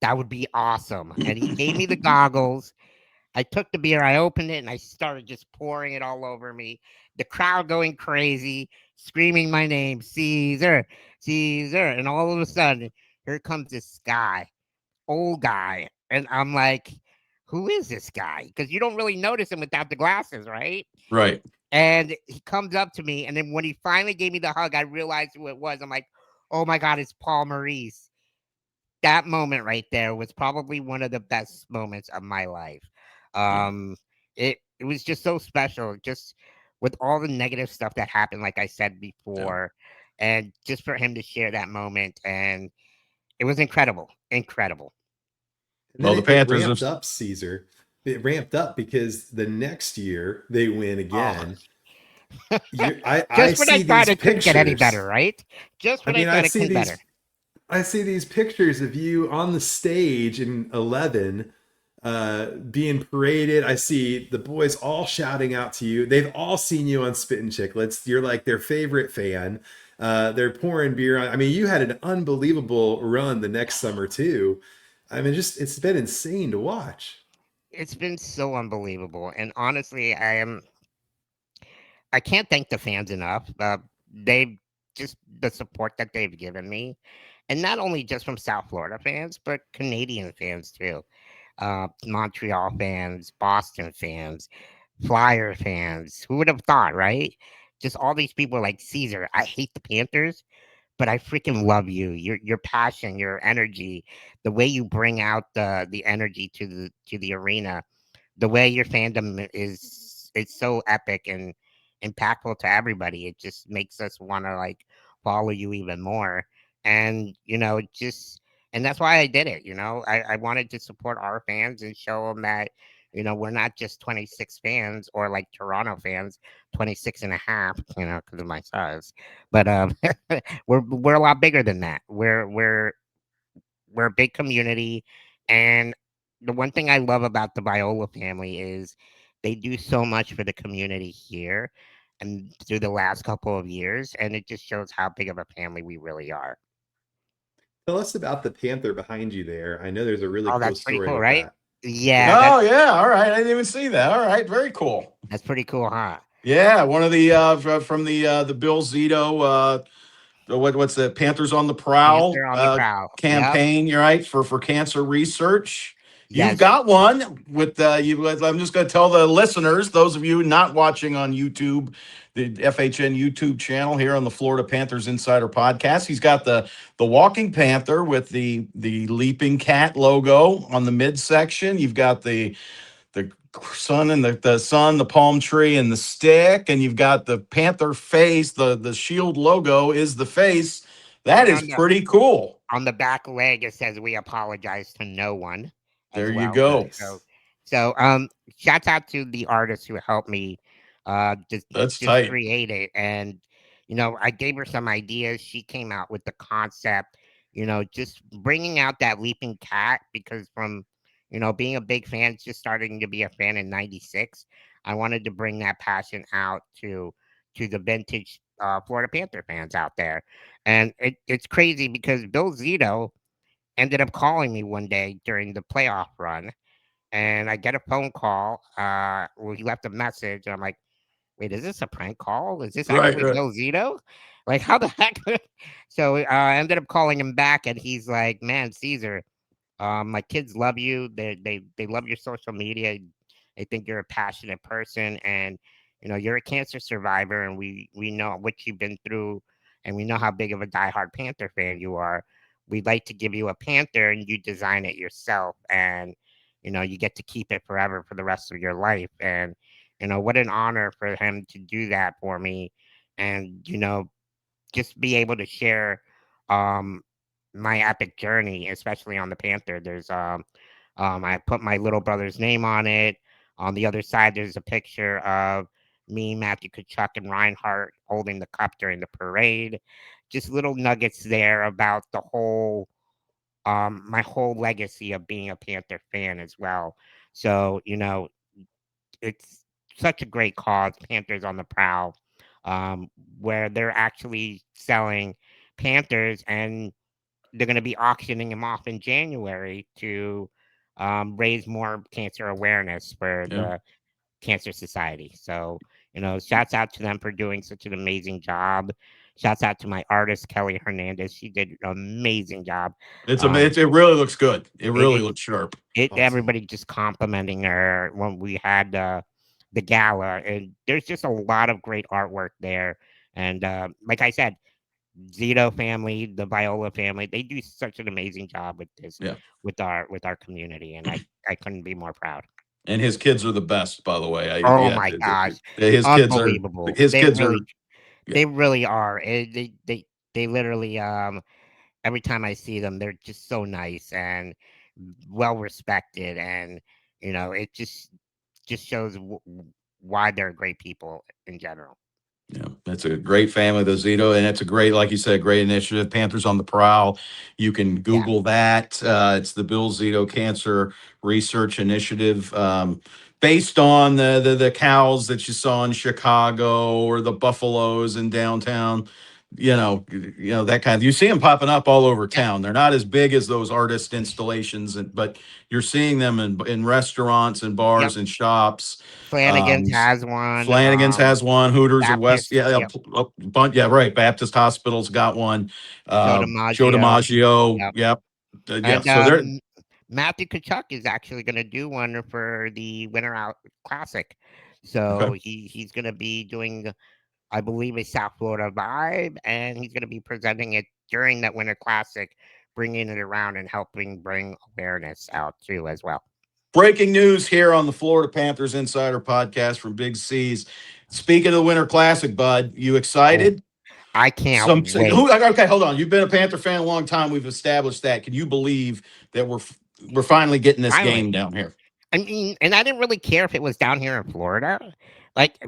"That would be awesome." And he gave me the goggles. I took the beer, I opened it, and I started just pouring it all over me. The crowd going crazy, screaming my name, Caesar, Caesar. And all of a sudden, here comes this guy, old guy. And I'm like, who is this guy? Because you don't really notice him without the glasses, right? Right. And he comes up to me, and then when he finally gave me the hug, I realized who it was. I'm like, oh my God, it's Paul Maurice. That moment right there was probably one of the best moments of my life. Um, it was just so special, just with all the negative stuff that happened, like I said before, and just for him to share that moment, and it was incredible, incredible. And then Well, the it Panthers ramped have. up, Caesar. It ramped up because the next year they win Oh, again. I just when I see thought these it couldn't get any better, pictures. right? Just I when I mean, I thought it see couldn't better. these I see these pictures of you on the stage in 11 being paraded. I see the boys all shouting out to you. They've all seen you on Spit and Chicklets. You're like their favorite fan. They're pouring beer on. I mean, you had an unbelievable run the next summer too. I mean, just it's been insane to watch. It's been so unbelievable, and honestly, I can't thank the fans enough. They just the support that they've given me, and not only just from South Florida fans, but Canadian fans too. Montreal fans, Boston fans, Flyer fans. Who would have thought, right? Just all these people like Caesar. I hate the Panthers, but I freaking love you. Your passion, your energy, the way you bring out the energy to the arena, the way your fandom is, it's so epic and impactful to everybody. It just makes us want to like follow you even more. And just and that's why I did it. I wanted to support our fans and show them that we're not just 26 fans or like Toronto fans, 26 and a half, because of my size. But we're a lot bigger than that. We're a big community, and the one thing I love about the Viola family is they do so much for the community here and through the last couple of years, and it just shows how big of a family we really are. Tell us about the panther behind you there. I know there's a really Oh, cool that's pretty story cool, with right? that. Yeah, Oh yeah, all right. I didn't even see that. All right, very cool. that's pretty cool, huh? Yeah, one of the from the Bill Zito what's the Panthers on the Prowl Panther on the prowl. Yep. campaign, you're right, for cancer research. You've Yes. got one with you. I'm just going to tell the listeners, those of you not watching on YouTube, the FHN YouTube channel here on the Florida Panthers Insider Podcast. He's got the walking panther with the leaping cat logo on the midsection. You've got the sun and the sun, the palm tree, and the stick, and you've got the panther face. The shield logo is the face. That And is pretty cool. on the back leg it says we apologize to no one as There you well. go. So shouts out to the artist who helped me just That's just tight. create it. And I gave her some ideas. She came out with the concept, just bringing out that leaping cat, because from being a big fan, just starting to be a fan in 96, I wanted to bring that passion out to the vintage Florida Panther fans out there. And it's crazy because Bill Zito ended up calling me one day during the playoff run, and I get a phone call. Well, he left a message, and I'm like, "Wait, is this a prank call? Is this Right, actually right. Bill Zito? Like, how the heck?" So I ended up calling him back, and he's like, "Man, Caesar, my kids love you. They love your social media. They think you're a passionate person, and you're a cancer survivor, and we know what you've been through, and we know how big of a diehard Panther fan you are. We'd like to give you a Panther, and you design it yourself, and you get to keep it forever for the rest of your life. And what an honor for him to do that for me. and just be able to share um my epic journey, especially on the Panther. There's I put my little brother's name on it. On the other side, there's a picture of me, Matthew Tkachuk, and Reinhardt holding the cup during the parade. Just little nuggets there about the whole my whole legacy of being a Panther fan as well. So, it's such a great cause, Panthers on the Prowl, um, where they're actually selling Panthers, and they're going to be auctioning them off in January to raise more cancer awareness for Yeah. the Cancer Society. So, shouts out to them for doing such an amazing job. Shouts out to my artist, Kelly Hernandez. She did an amazing job. It really looks good. It It, really it, looks sharp. Awesome. Everybody just complimenting her when we had the gala, and there's just a lot of great artwork there. And like I said, Zito family, the Viola family, they do such an amazing job with this, Yeah. with our community, and I couldn't be more proud. And his kids are the best, by the way. Oh my gosh, His kids are unbelievable! his kids are yeah. They really are. They literally every time I see them, they're just so nice and well respected, and it just shows why they're great people in general. Yeah, that's a great family, the Zito, and it's a great, like you said, great initiative. Panthers on the Prowl. You can Yeah. Google that. It's the Bill Zito Cancer Research Initiative, based on the cows that you saw in Chicago or the buffaloes in downtown. That kind of. You see them popping up all over town. They're not as big as those artist installations, but you're seeing them in restaurants and bars Yep. and shops. Flanagan's has one. Flanagan's has one. Hooters of West, Baptist, yeah, yep. yeah, right. Baptist Hospital's got one. Joe Joe DiMaggio. DiMaggio, Yep. yep, yeah. And So they're Matthew Tkachuk is actually going to do one for the Winter Out Classic. okay. So he's going to be doing, I believe, a South Florida vibe, and he's going to be presenting it during that Winter Classic, bringing it around and helping bring awareness out too as well. Breaking news here on the Florida Panthers Insider Podcast from Big Ceaz. Speaking of the Winter Classic, bud, you excited? I can't wait. Okay, hold on. You've been a Panther fan a long time. We've established that. Can you believe that we're finally getting this game down here? I mean, and I didn't really care if it was down here in Florida. Like,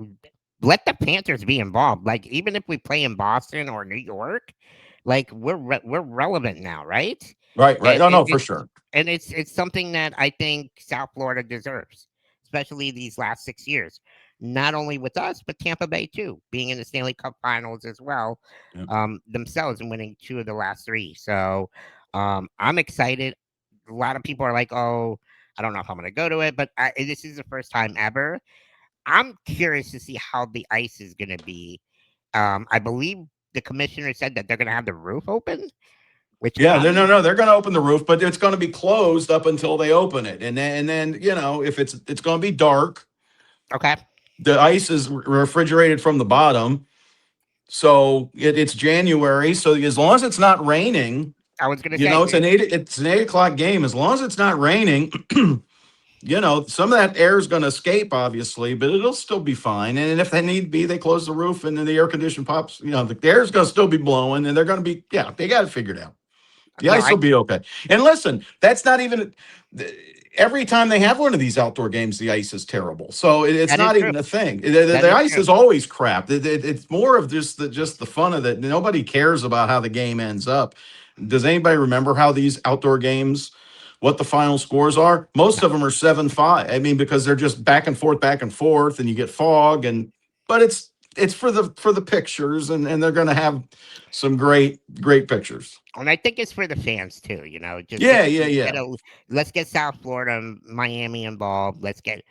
let the Panthers be involved. Like, even if we play in Boston or New York, like we're relevant now, right? Right. And, No, for sure. And it's something that I think South Florida deserves, especially these last 6 years. Not only with us, but Tampa Bay too, being in the Stanley Cup Finals as well, themselves, and winning 2 of the last 3. So I'm excited. A lot of people are like, "Oh, I don't know if I'm going to go to it," but this is the first time ever. I'm curious to see how the ice is going to be. I believe the commissioner said that they're going to have the roof open. Which they're going to open the roof, but it's going to be closed up until they open it, and then if it's going to be dark. Okay. The ice is refrigerated from the bottom, so it's January. So as long as it's not raining, I was going to say, it's an 8:00 game. As long as it's not raining, some of that air is going to escape, obviously, but it'll still be fine. And if they need be, they close the roof, and then the air condition pops. The air is going to still be blowing, and they're going to be. Yeah, they got it figured out. The ice will be okay. And listen, that's not even every time they have one of these outdoor games, the ice is terrible. So it's not even a thing. The ice is always crap. It's more of just the fun of it. Nobody cares about how the game ends up. Does anybody remember how these outdoor games, what the final scores are? Most of them are 7-5. I mean, because they're just back and forth, and you get fog, but it's for the pictures, and they're going to have some great pictures. And I think it's for the fans too, Just let's get South Florida and Miami involved. Let's get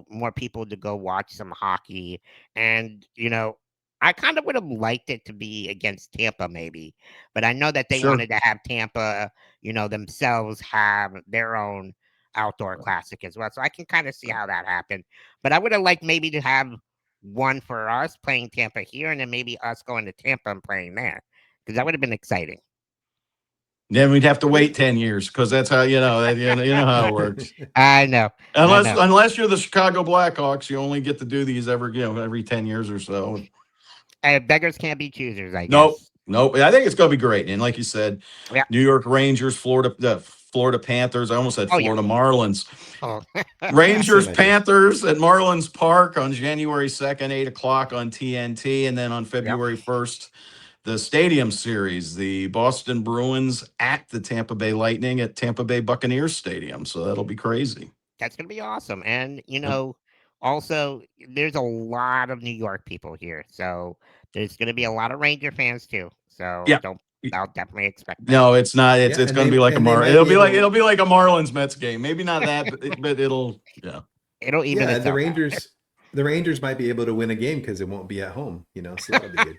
more people to go watch some hockey. And I kind of would have liked it to be against Tampa, maybe, but I know that they wanted to have Tampa, themselves have their own outdoor classic as well. So I can kind of see how that happened. But I would have liked maybe to have one for us playing Tampa here, and then maybe us going to Tampa and playing there, because that would have been exciting. Then we'd have to wait 10 years, because that's how you know how it works. I know. Unless you're the Chicago Blackhawks, you only get to do these every 10 years or so. Beggars can't be choosers, I Nope. guess. Nope. I think it's going to be great. And like you said, Yeah. New York Rangers, Florida Panthers. I almost said Oh, yeah. Florida Marlins. Oh. Rangers, Same idea. Panthers at Marlins Park on January 2nd, 8 o'clock on TNT. And then on February 1st, the Stadium Series, the Boston Bruins at the Tampa Bay Lightning at Tampa Bay Buccaneers Stadium. So that'll be crazy. That's gonna be awesome. And also there's a lot of New York people here, so there's gonna be a lot of Ranger fans too. So Yeah. I'll definitely expect that. No, it's not. It's Yeah, it's and going to they- be like a and they might It'll be be like able- it'll be like a Marlins Mets game. Maybe not that, but it'll It'll even Yeah, itself out. the Rangers might be able to win a game because it won't be at home, so that'll be good.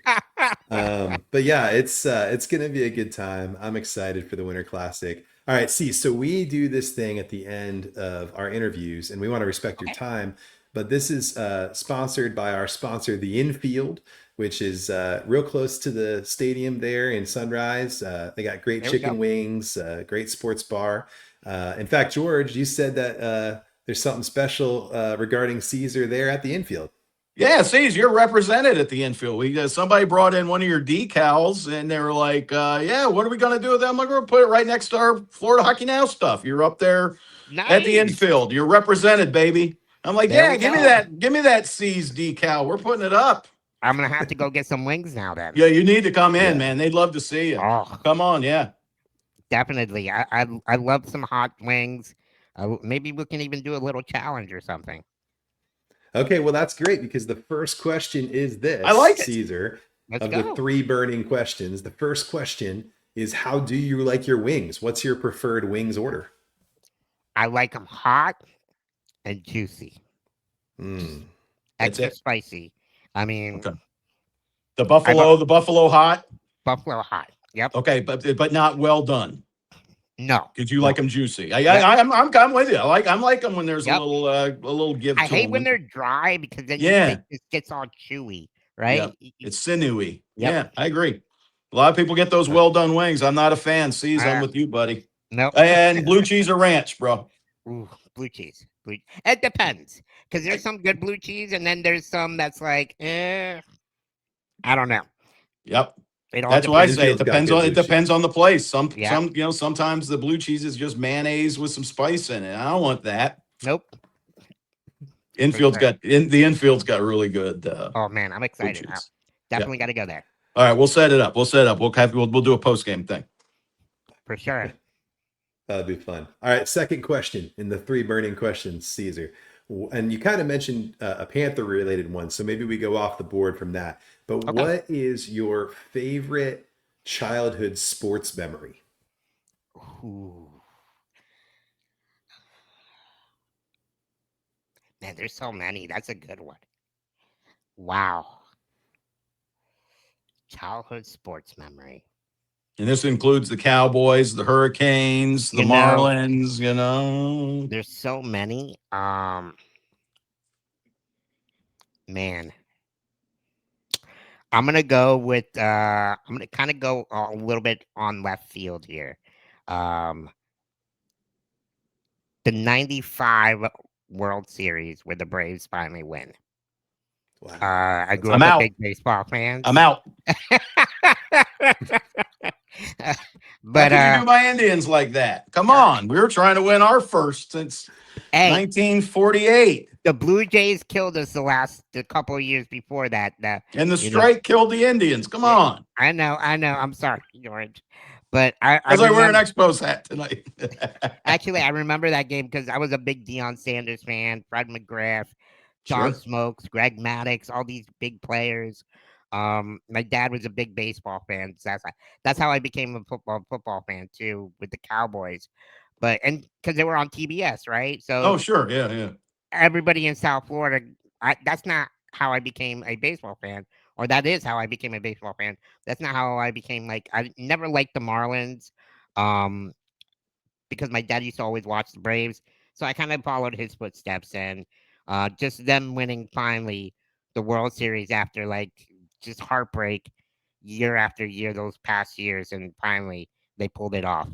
But yeah, it's going to be a good time. I'm excited for the Winter Classic. All right, so we do this thing at the end of our interviews, and we want to respect your time. But this is sponsored by our sponsor, The Infield, which is real close to the stadium there in Sunrise. They got great There we chicken go. wings, great sports bar. In fact, George, you said that there's something special regarding Caesar there at the Infield. Yeah, Ceaz, you're represented at the infield. Somebody brought in one of your decals, and they were like, "Yeah, what are we going to do with them?" I'm like, "We're going to put it right next to our Florida Hockey Now stuff. You're up there at the Nice. infield. You're represented, baby." I'm like, There "Yeah, we give me go. that. Give me that Ceaz decal. We're putting it up." I'm gonna have to go get some wings now then. Yeah, you need to come in, Yeah. man. They'd love to see you. Oh, Come on, yeah. definitely. I love some hot wings. Maybe we can even do a little challenge or something. Okay, well, that's great because the first question is this, I like it. Caesar, Let's of go. the 3 burning questions. The first question is, how do you like your wings? What's your preferred wings order? I like them hot and juicy, Mm. That's extra it? spicy. I mean, Okay. The buffalo hot. buffalo hot. Yep. Okay, but not well done. No. Because you like them juicy. Yeah. I'm with you. I'm like them when there's Yep. a little give. I to hate them. when they're dry because then Yeah. it just gets all chewy, right? It's sinewy. Yep. Yeah, I agree. A lot of people get those well done wings. I'm not a fan. Ceaz, I'm with you, buddy. Nope. And blue cheese or ranch, bro. Ooh, blue cheese. It depends because there's some good blue cheese and then there's some that's like, I don't know. Yep. It all That's what I depends. say. It depends on the place. Yeah. Sometimes the blue cheese is just mayonnaise with some spice in it. I don't want that. Nope. The infield's got really good. Oh man, I'm excited. cheese. Definitely got to go there All right, we'll set it up. We'll do a post game thing. for sure. That'd be fun. All right, second question in the 3 burning questions, Caesar. And you kind of mentioned a Panther related one, so maybe we go off the board from that. But Okay. what is your favorite childhood sports memory? Ooh. Man, there's so many. That's a good one. Wow. Childhood sports memory. And this includes the Cowboys, the Hurricanes, the Marlins, There's so many. Man. I'm gonna go with I'm gonna kind of go a little bit on left field here. The 95 World Series where the Braves finally win. Wow. I grew I'm up out. a big baseball fan. I'm out. But How could you do my Indians like that? Come on. We were trying to win our first since hey, 1948. the Blue Jays killed us the couple of years before that. And the strike killed the Indians. Come on. I know. I'm sorry, George. But I As I wear an remember, Expos hat tonight. actually, I remember that game because I was a big Deion Sanders fan, Fred McGriff, John Sure. Smokes, Greg Maddux, all these big players. My dad was a big baseball fan. So that's how I became a football fan too, with the Cowboys. But and because they were on TBS, right? So Oh, sure. Yeah. everybody in South Florida, that's not how I became a baseball fan, or that is how I became a baseball fan. That's not how I became I never liked the Marlins, because my dad used to always watch the Braves, so I kind of followed his footsteps, and just them winning finally the World Series after just heartbreak year after year those past years, and finally they pulled it off.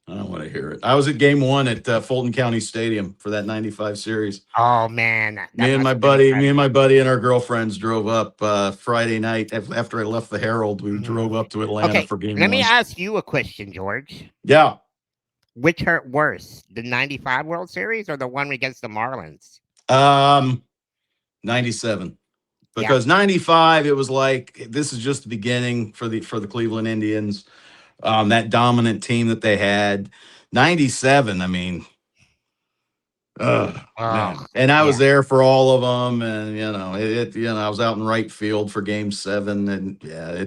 I don't want to hear it. I was at game 1 at Fulton County Stadium for that 95 series. Oh man, that Me and must my have been buddy, incredible. and our girlfriends drove up Friday night after I left the Herald. We drove up to Atlanta Okay, for game let me 1. ask you a question, George. Yeah. Which hurt worse, the '95 World Series or the one against the Marlins? 97. Yeah. Because 95, it was like this is just the beginning for the Cleveland Indians. That dominant team that they had. 97, I mean, man. Oh, And I was yeah. there for all of them, and I was out in right field for game 7, and yeah,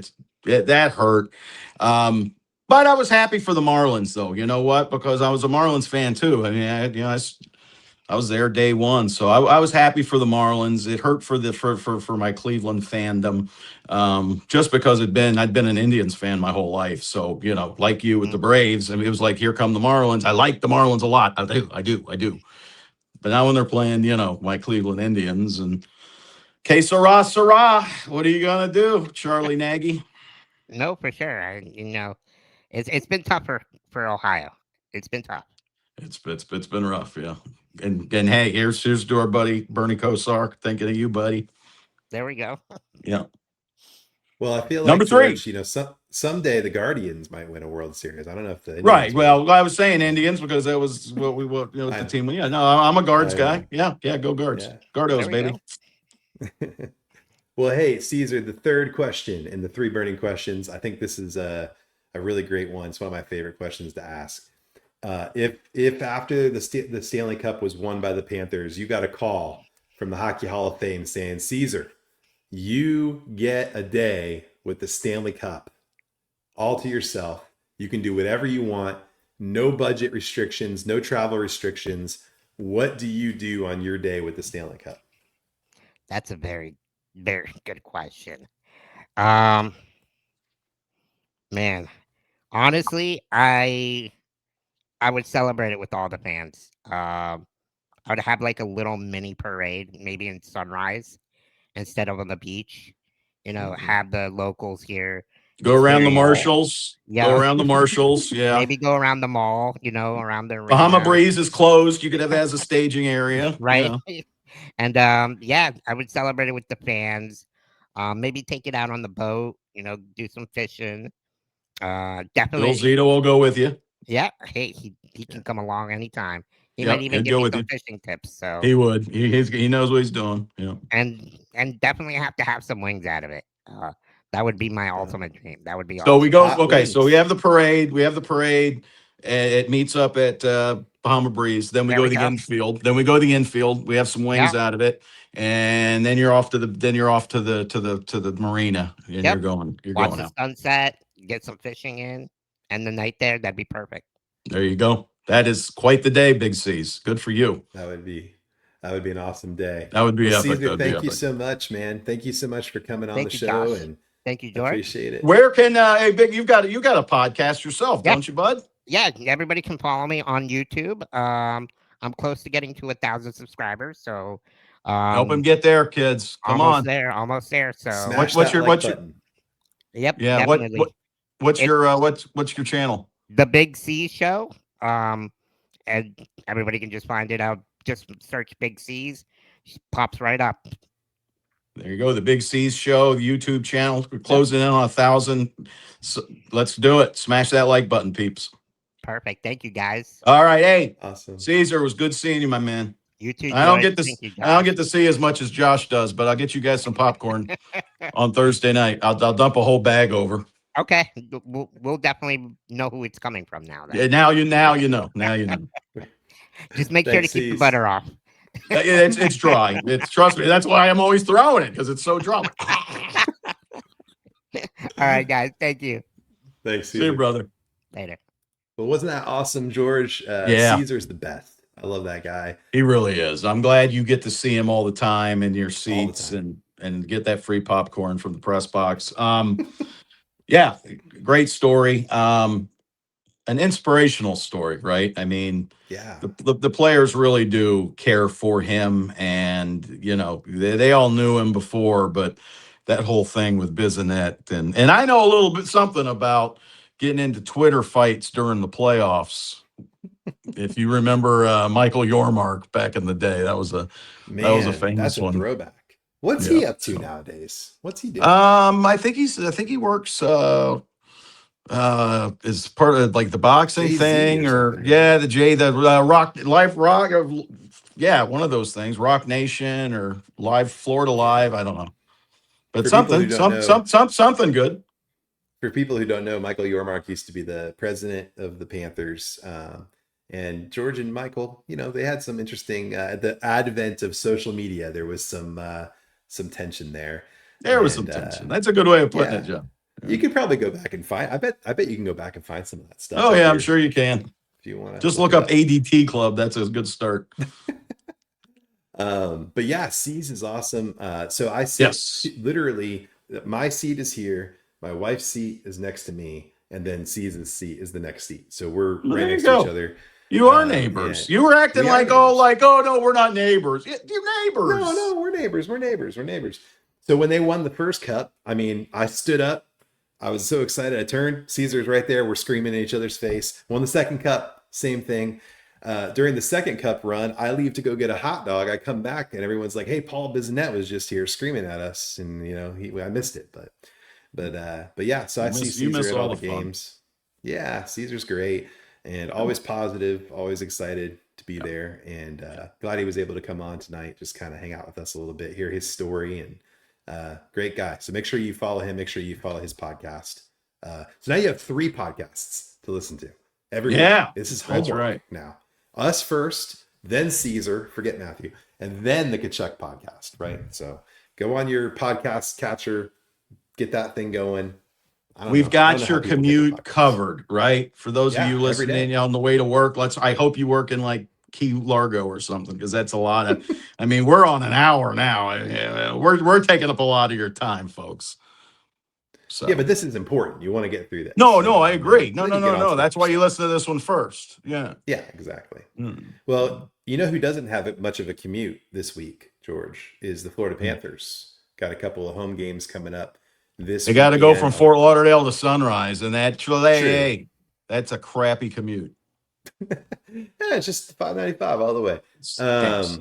that hurt. But I was happy for the Marlins, though. You know what? Because I was a Marlins fan too. I mean, I was there day 1, so I was happy for the Marlins. It hurt for my Cleveland fandom, just because I'd been an Indians fan my whole life. So like you with the Braves, I mean, it was like, here come the Marlins. I like the Marlins a lot. I do. But now when they're playing, my Cleveland Indians, and que sera, sera. What are you gonna do, Charlie Nagy? No, for sure. It's been tough for Ohio. It's been tough. It's been rough, yeah. And hey, here's to our buddy Bernie Kosar. Thinking of you, buddy. There we go. Yeah. Well, I feel Number like, 3. George, someday the Guardians might win a World Series. I don't know if the Indians Right. will. Well, I was saying Indians because that was the team. Yeah. No, I'm a Guards guy. Yeah. Go Guards. Yeah. Gardos, There we baby. go. Well, hey, Caesar, the third question in the 3 burning questions. I think this is a really great one. It's one of my favorite questions to ask. If after the Stanley Cup was won by the Panthers, you got a call from the Hockey Hall of Fame saying, Caesar, you get a day with the Stanley Cup all to yourself. You can do whatever you want. No budget restrictions, no travel restrictions. What do you do on your day with the Stanley Cup? That's a very, very good question. Man, honestly, I would celebrate it with all the fans. I would have like a little mini parade, maybe in Sunrise instead of on the beach. Have the locals here. Go around the experience- Marshalls. Yeah. Go around the Marshalls. Yeah. Maybe go around the mall, around the arena. Bahama Breeze is closed. You could have it as a staging area. Right. Yeah. And I would celebrate it with the fans. Maybe take it out on the boat, do some fishing. Definitely. Bill Zito will go with you. Yeah. Hey, he can come along anytime. He Yep, might even he'll give go me with some you. fishing tips. So He would. He knows what he's doing. Yeah. and definitely have to have some wings out of it. That would be my ultimate dream. That would be So awesome. we go. Hot Okay. wings. So we have the parade. It meets up at Bahama Breeze. Then we There go we to the go. infield. Then we go to the infield. We have some wings Yeah. out of it, and then you're off to the marina, and Yep. you're going Watch the out. sunset, get some fishing in, and the night there, that'd be perfect. There you go. That is quite the day, Big Ceaz. Good for you. That would be an awesome day. That would be Well, epic. Caesar, That'd be thank you epic. so much, man. Thank you so much for coming on Thank the you, show, Josh. and Thank you, I George. appreciate it. Where can hey Big? You got a podcast yourself, Yeah. don't you, bud? Yeah, everybody can follow me on YouTube. I'm close to getting to 1,000 subscribers, so Help him get there, kids. Come almost on. there, almost there. So Smash what's that your- like what's your- button. yep, Yeah. definitely. What's It- your channel? The Big Ceaz Show. And everybody can just find it out. Just search Big Ceaz, pops right up. There you go. The Big Ceaz Show, the YouTube channel. We're closing in on 1,000. So let's do it. Smash that like button, peeps. Perfect. Thank you, guys. All right. Hey, Awesome. Caesar, it was good seeing you, my man. You too. I don't George. get Thank you, I don't Josh. get to see as much as Josh does, but I'll get you guys some popcorn on Thursday night. I'll dump a whole bag over. Okay, we'll definitely know who it's coming from now. Then. Yeah, now you know. Just make sure to Thanks, keep the Ceaz. butter off. It's dry. Trust me. That's why I'm always throwing it because it's so dry. All right, guys. Thank you. Thanks, See you, Caesar. brother. Later. Well, wasn't that awesome, George? Yeah. Caesar's the best. I love that guy. He really is. I'm glad you get to see him all the time in your the seats time. and get that free popcorn from the press box. Yeah, great story. An inspirational story, right? I mean, Yeah. the players really do care for him, and they all knew him before, but that whole thing with Bissonnette and I know a little bit something about getting into Twitter fights during the playoffs. If you remember Michael Yormark back in the day, that was a Man, famous that's a one. throwback. What's Yeah. he up to So, nowadays? What's he doing? I think he works is part of like the boxing Jay-Z or thing, or something, right? yeah, the Rock Life Rock, yeah, one of those things, Rock Nation or Live Florida Live, Yeah. I don't know, but For people who don't know, something good. for people who don't know, Michael Yormark used to be the president of the Panthers. And George and Michael, they had some interesting, at the advent of social media, there was some tension there. There was some And tension. That's a good way of putting it, yeah, Joe. you could probably go back and find, I bet you can go back and find some of that stuff Oh yeah, I'm sure you can. if you want to Just look look it up ADT Club. That's a good start. But yeah, Ceaz is awesome. So I sit Yes. literally, my seat is here, my wife's seat is next to me, and then Ceaz's seat is the next seat. So we're There right you next go. to each other. You are neighbors. And You were acting we are like, neighbors. oh no, we're not neighbors. You're neighbors. No, we're neighbors. We're neighbors. We're neighbors. So when they won the first cup, I mean, I stood up. I was so excited. I turned. Caesar's right there. We're screaming in each other's face. Won the second cup. Same thing. During the second cup run, I leave to go get a hot dog. I come back and everyone's like, "Hey, Paul Bissonnette was just here screaming at us," and I missed it, but yeah. So I see You Caesar miss at all all the the fun. games. Yeah, Caesar's great and always positive, always excited to be there, and glad he was able to come on tonight, just kind of hang out with us a little bit, hear his story, and great guy. So make sure you follow him. Make sure you follow his podcast. So now you have 3 podcasts to listen to every week. Yeah, This is that's homework right. now. Us first, then Caesar, forget Matthew, and then the Tkachuk podcast, right? So go on your podcast catcher, get that thing going. We've got your commute covered, right? For those of Yeah, you every listening day. on the way to work, I hope you work in like Key Largo or something, because that's a lot of. I mean, we're on an hour now. We're taking up a lot of your time, folks. So Yeah, but this is important. You want to get through this. no, I agree. Then you get on to the That's why other you stuff. listen to this one first. Yeah. Yeah, exactly. Mm. Well, you know who doesn't have much of a commute this week, George, is the Florida Panthers. Got a couple of home games coming up this They got to go from weekend. Fort Lauderdale to Sunrise, and True. that's a crappy commute. Yeah, it's just $5.95 all the way. Stinks.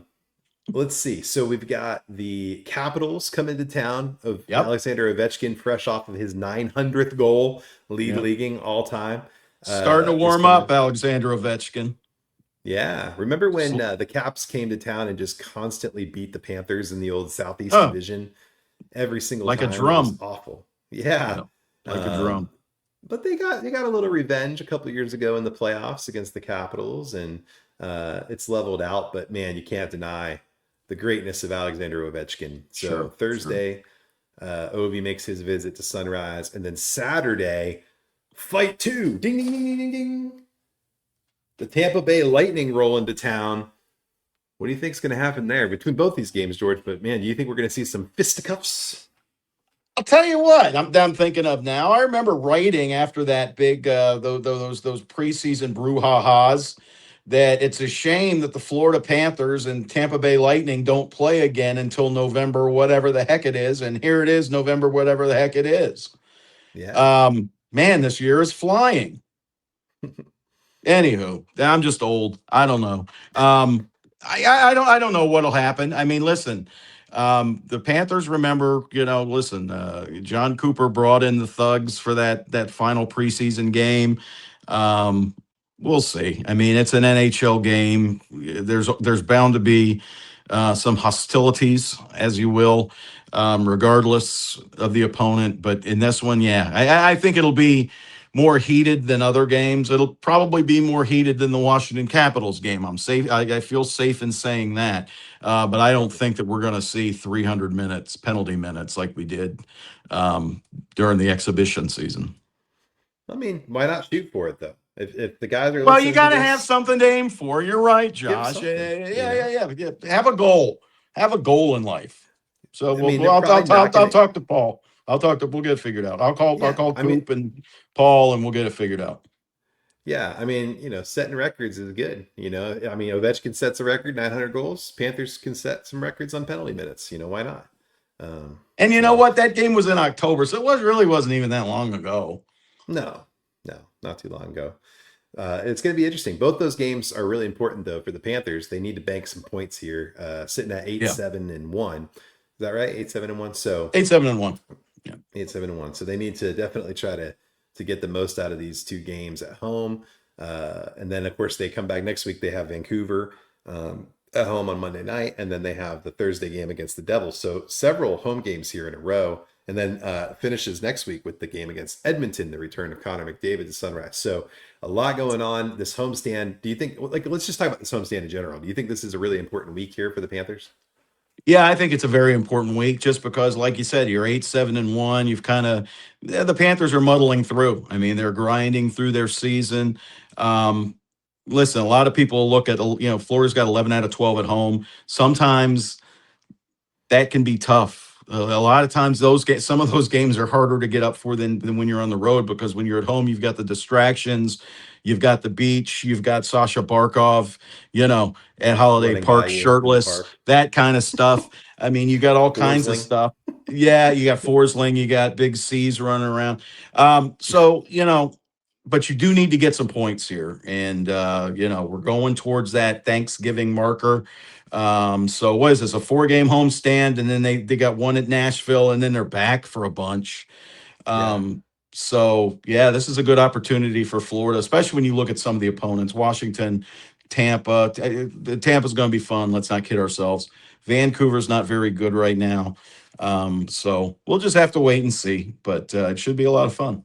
Let's see. So we've got the Capitals come into town of Yep. Alexander Ovechkin, fresh off of his 900th goal, Yep. leading all time. Starting to warm up, Alexander Ovechkin. Yeah. Remember when the Caps came to town and just constantly beat the Panthers in the old Southeast Division every single like time? a drum. It was awful. Yeah. Like a drum. But they got a little revenge a couple of years ago in the playoffs against the Capitals, and it's leveled out. But man, you can't deny the greatness of Alexander Ovechkin. So Sure, Thursday, Ovi makes his visit to Sunrise, and then Saturday, fight 2. Ding, ding, ding, ding, ding, ding. The Tampa Bay Lightning roll into town. What do you think is going to happen there between both these games, George? But man, do you think we're going to see some fisticuffs? I'll tell you what I'm thinking of now. I remember writing after that big those preseason brouhahas that it's a shame that the Florida Panthers and Tampa Bay Lightning don't play again until November, whatever the heck it is. And here it is, November, whatever the heck it is. Yeah. Man, this year is flying. Anywho, I'm just old. I don't know. I don't know what'll happen. I mean, listen, the Panthers, remember, John Cooper brought in the thugs for that final preseason game. We'll see. I mean, it's an NHL game. There's bound to be some hostilities, as you will, regardless of the opponent. But in this one, yeah, I think it'll be more heated than other games. It'll probably be more heated than the Washington Capitals game. I'm safe. I feel safe in saying that. But I don't think that we're going to see 300 minutes, penalty minutes, like we did during the exhibition season. I mean, why not shoot for it though? If the guys are well, you got to this, have something to aim for. You're right, Josh. Yeah. Have a goal. Have a goal in life. So I'll talk to Paul. We'll get it figured out. I'll call Coop and Paul, and we'll get it figured out. Yeah, I mean, setting records is good. I mean, Ovechkin sets a record, 900 goals. Panthers can set some records on penalty minutes. Why not? And you know what? That game was in October, so it wasn't even that long ago. No. not too long ago. It's going to be interesting. Both those games are really important, though, for the Panthers. They need to bank some points here, sitting at 8-7-1. Is that right? 8-7-1. So 8-7-1. Yeah. 8-7-1. So they need to definitely try to get the most out of these two games at home. And then, of course, they come back next week. They have Vancouver at home on Monday night, and then they have the Thursday game against the Devils. So several home games here in a row. And then finishes next week with the game against Edmonton, the return of Connor McDavid to Sunrise. So a lot going on. This homestand, do you think, like, let's just talk about this homestand in general. Do you think this is a really important week here for the Panthers? Yeah, I think it's a very important week just because, like you said, you're 8-7-1. You've kind of, the Panthers are muddling through. I mean, they're grinding through their season. Listen, a lot of people look at, Florida's got 11 out of 12 at home. Sometimes that can be tough. A lot of times some of those games are harder to get up for than when you're on the road, because when you're at home, you've got the distractions, you've got the beach, you've got Sasha Barkov, at Holiday Running Park by you in the shirtless, park. that kind of stuff. I mean, you got all kinds of Forsling. stuff. Yeah, you got Forsling, you got Big Ceaz running around. But you do need to get some points here. And, we're going towards that Thanksgiving marker. So what is this, a 4-game homestand, and then they got one at Nashville, and then they're back for a bunch. So yeah, this is a good opportunity for Florida, especially when you look at some of the opponents. Washington, Tampa. Tampa's going to be fun. Let's not kid ourselves. Vancouver's not very good right now. So we'll just have to wait and see, but it should be a lot of fun.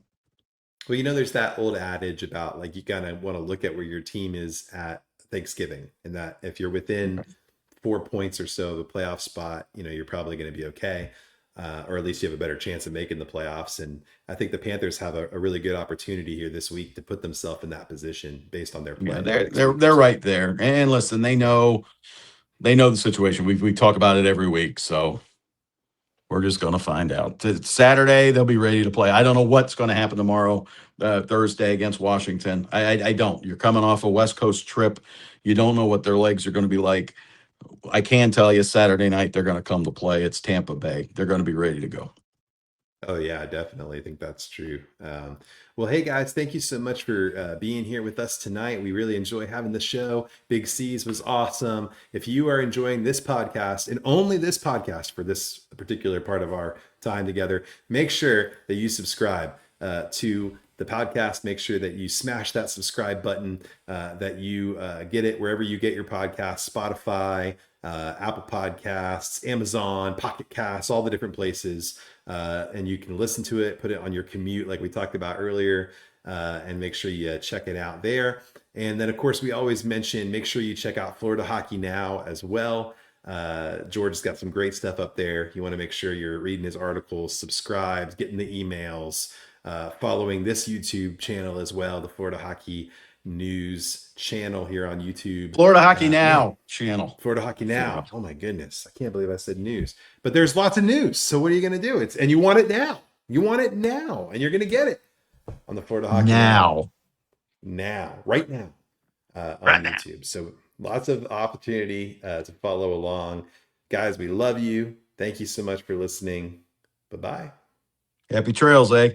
Well, there's that old adage about, like, you kind of want to look at where your team is at Thanksgiving, and that if you're within 4 points or so of a playoff spot, you're probably going to be okay. Or at least you have a better chance of making the playoffs. And I think the Panthers have a really good opportunity here this week to put themselves in that position based on their play. Yeah, they're right there. And listen, they know the situation. We talk about it every week, so we're just going to find out. Saturday, they'll be ready to play. I don't know what's going to happen tomorrow, Thursday against Washington. I don't. You're coming off a West Coast trip. You don't know what their legs are going to be like. I can tell you Saturday night they're going to come to play. It's Tampa Bay. They're going to be ready to go. Oh, yeah, definitely. I think that's true. Well, hey, guys, thank you so much for being here with us tonight. We really enjoy having the show. Big Ceaz was awesome. If you are enjoying this podcast, and only this podcast for this particular part of our time together, make sure that you subscribe to the podcast. Make sure that you smash that subscribe button, that you get it wherever you get your podcasts, Spotify, Apple Podcasts, Amazon, Pocket Casts, all the different places. And you can listen to it, put it on your commute like we talked about earlier, and make sure you check it out there. And then, of course, we always mention, make sure you check out Florida Hockey Now as well. George has got some great stuff up there. You want to make sure you're reading his articles, subscribed, getting the emails, following this YouTube channel as well, the Florida Hockey News channel here on YouTube. Florida Hockey Now channel. Florida Hockey Now. Oh my goodness. I can't believe I said news. But there's lots of news. So what are you going to do? And you want it now. You want it now. And you're going to get it on the Florida Hockey Now. Right now. On YouTube. So lots of opportunity to follow along. Guys, we love you. Thank you so much for listening. Bye-bye. Happy trails, eh?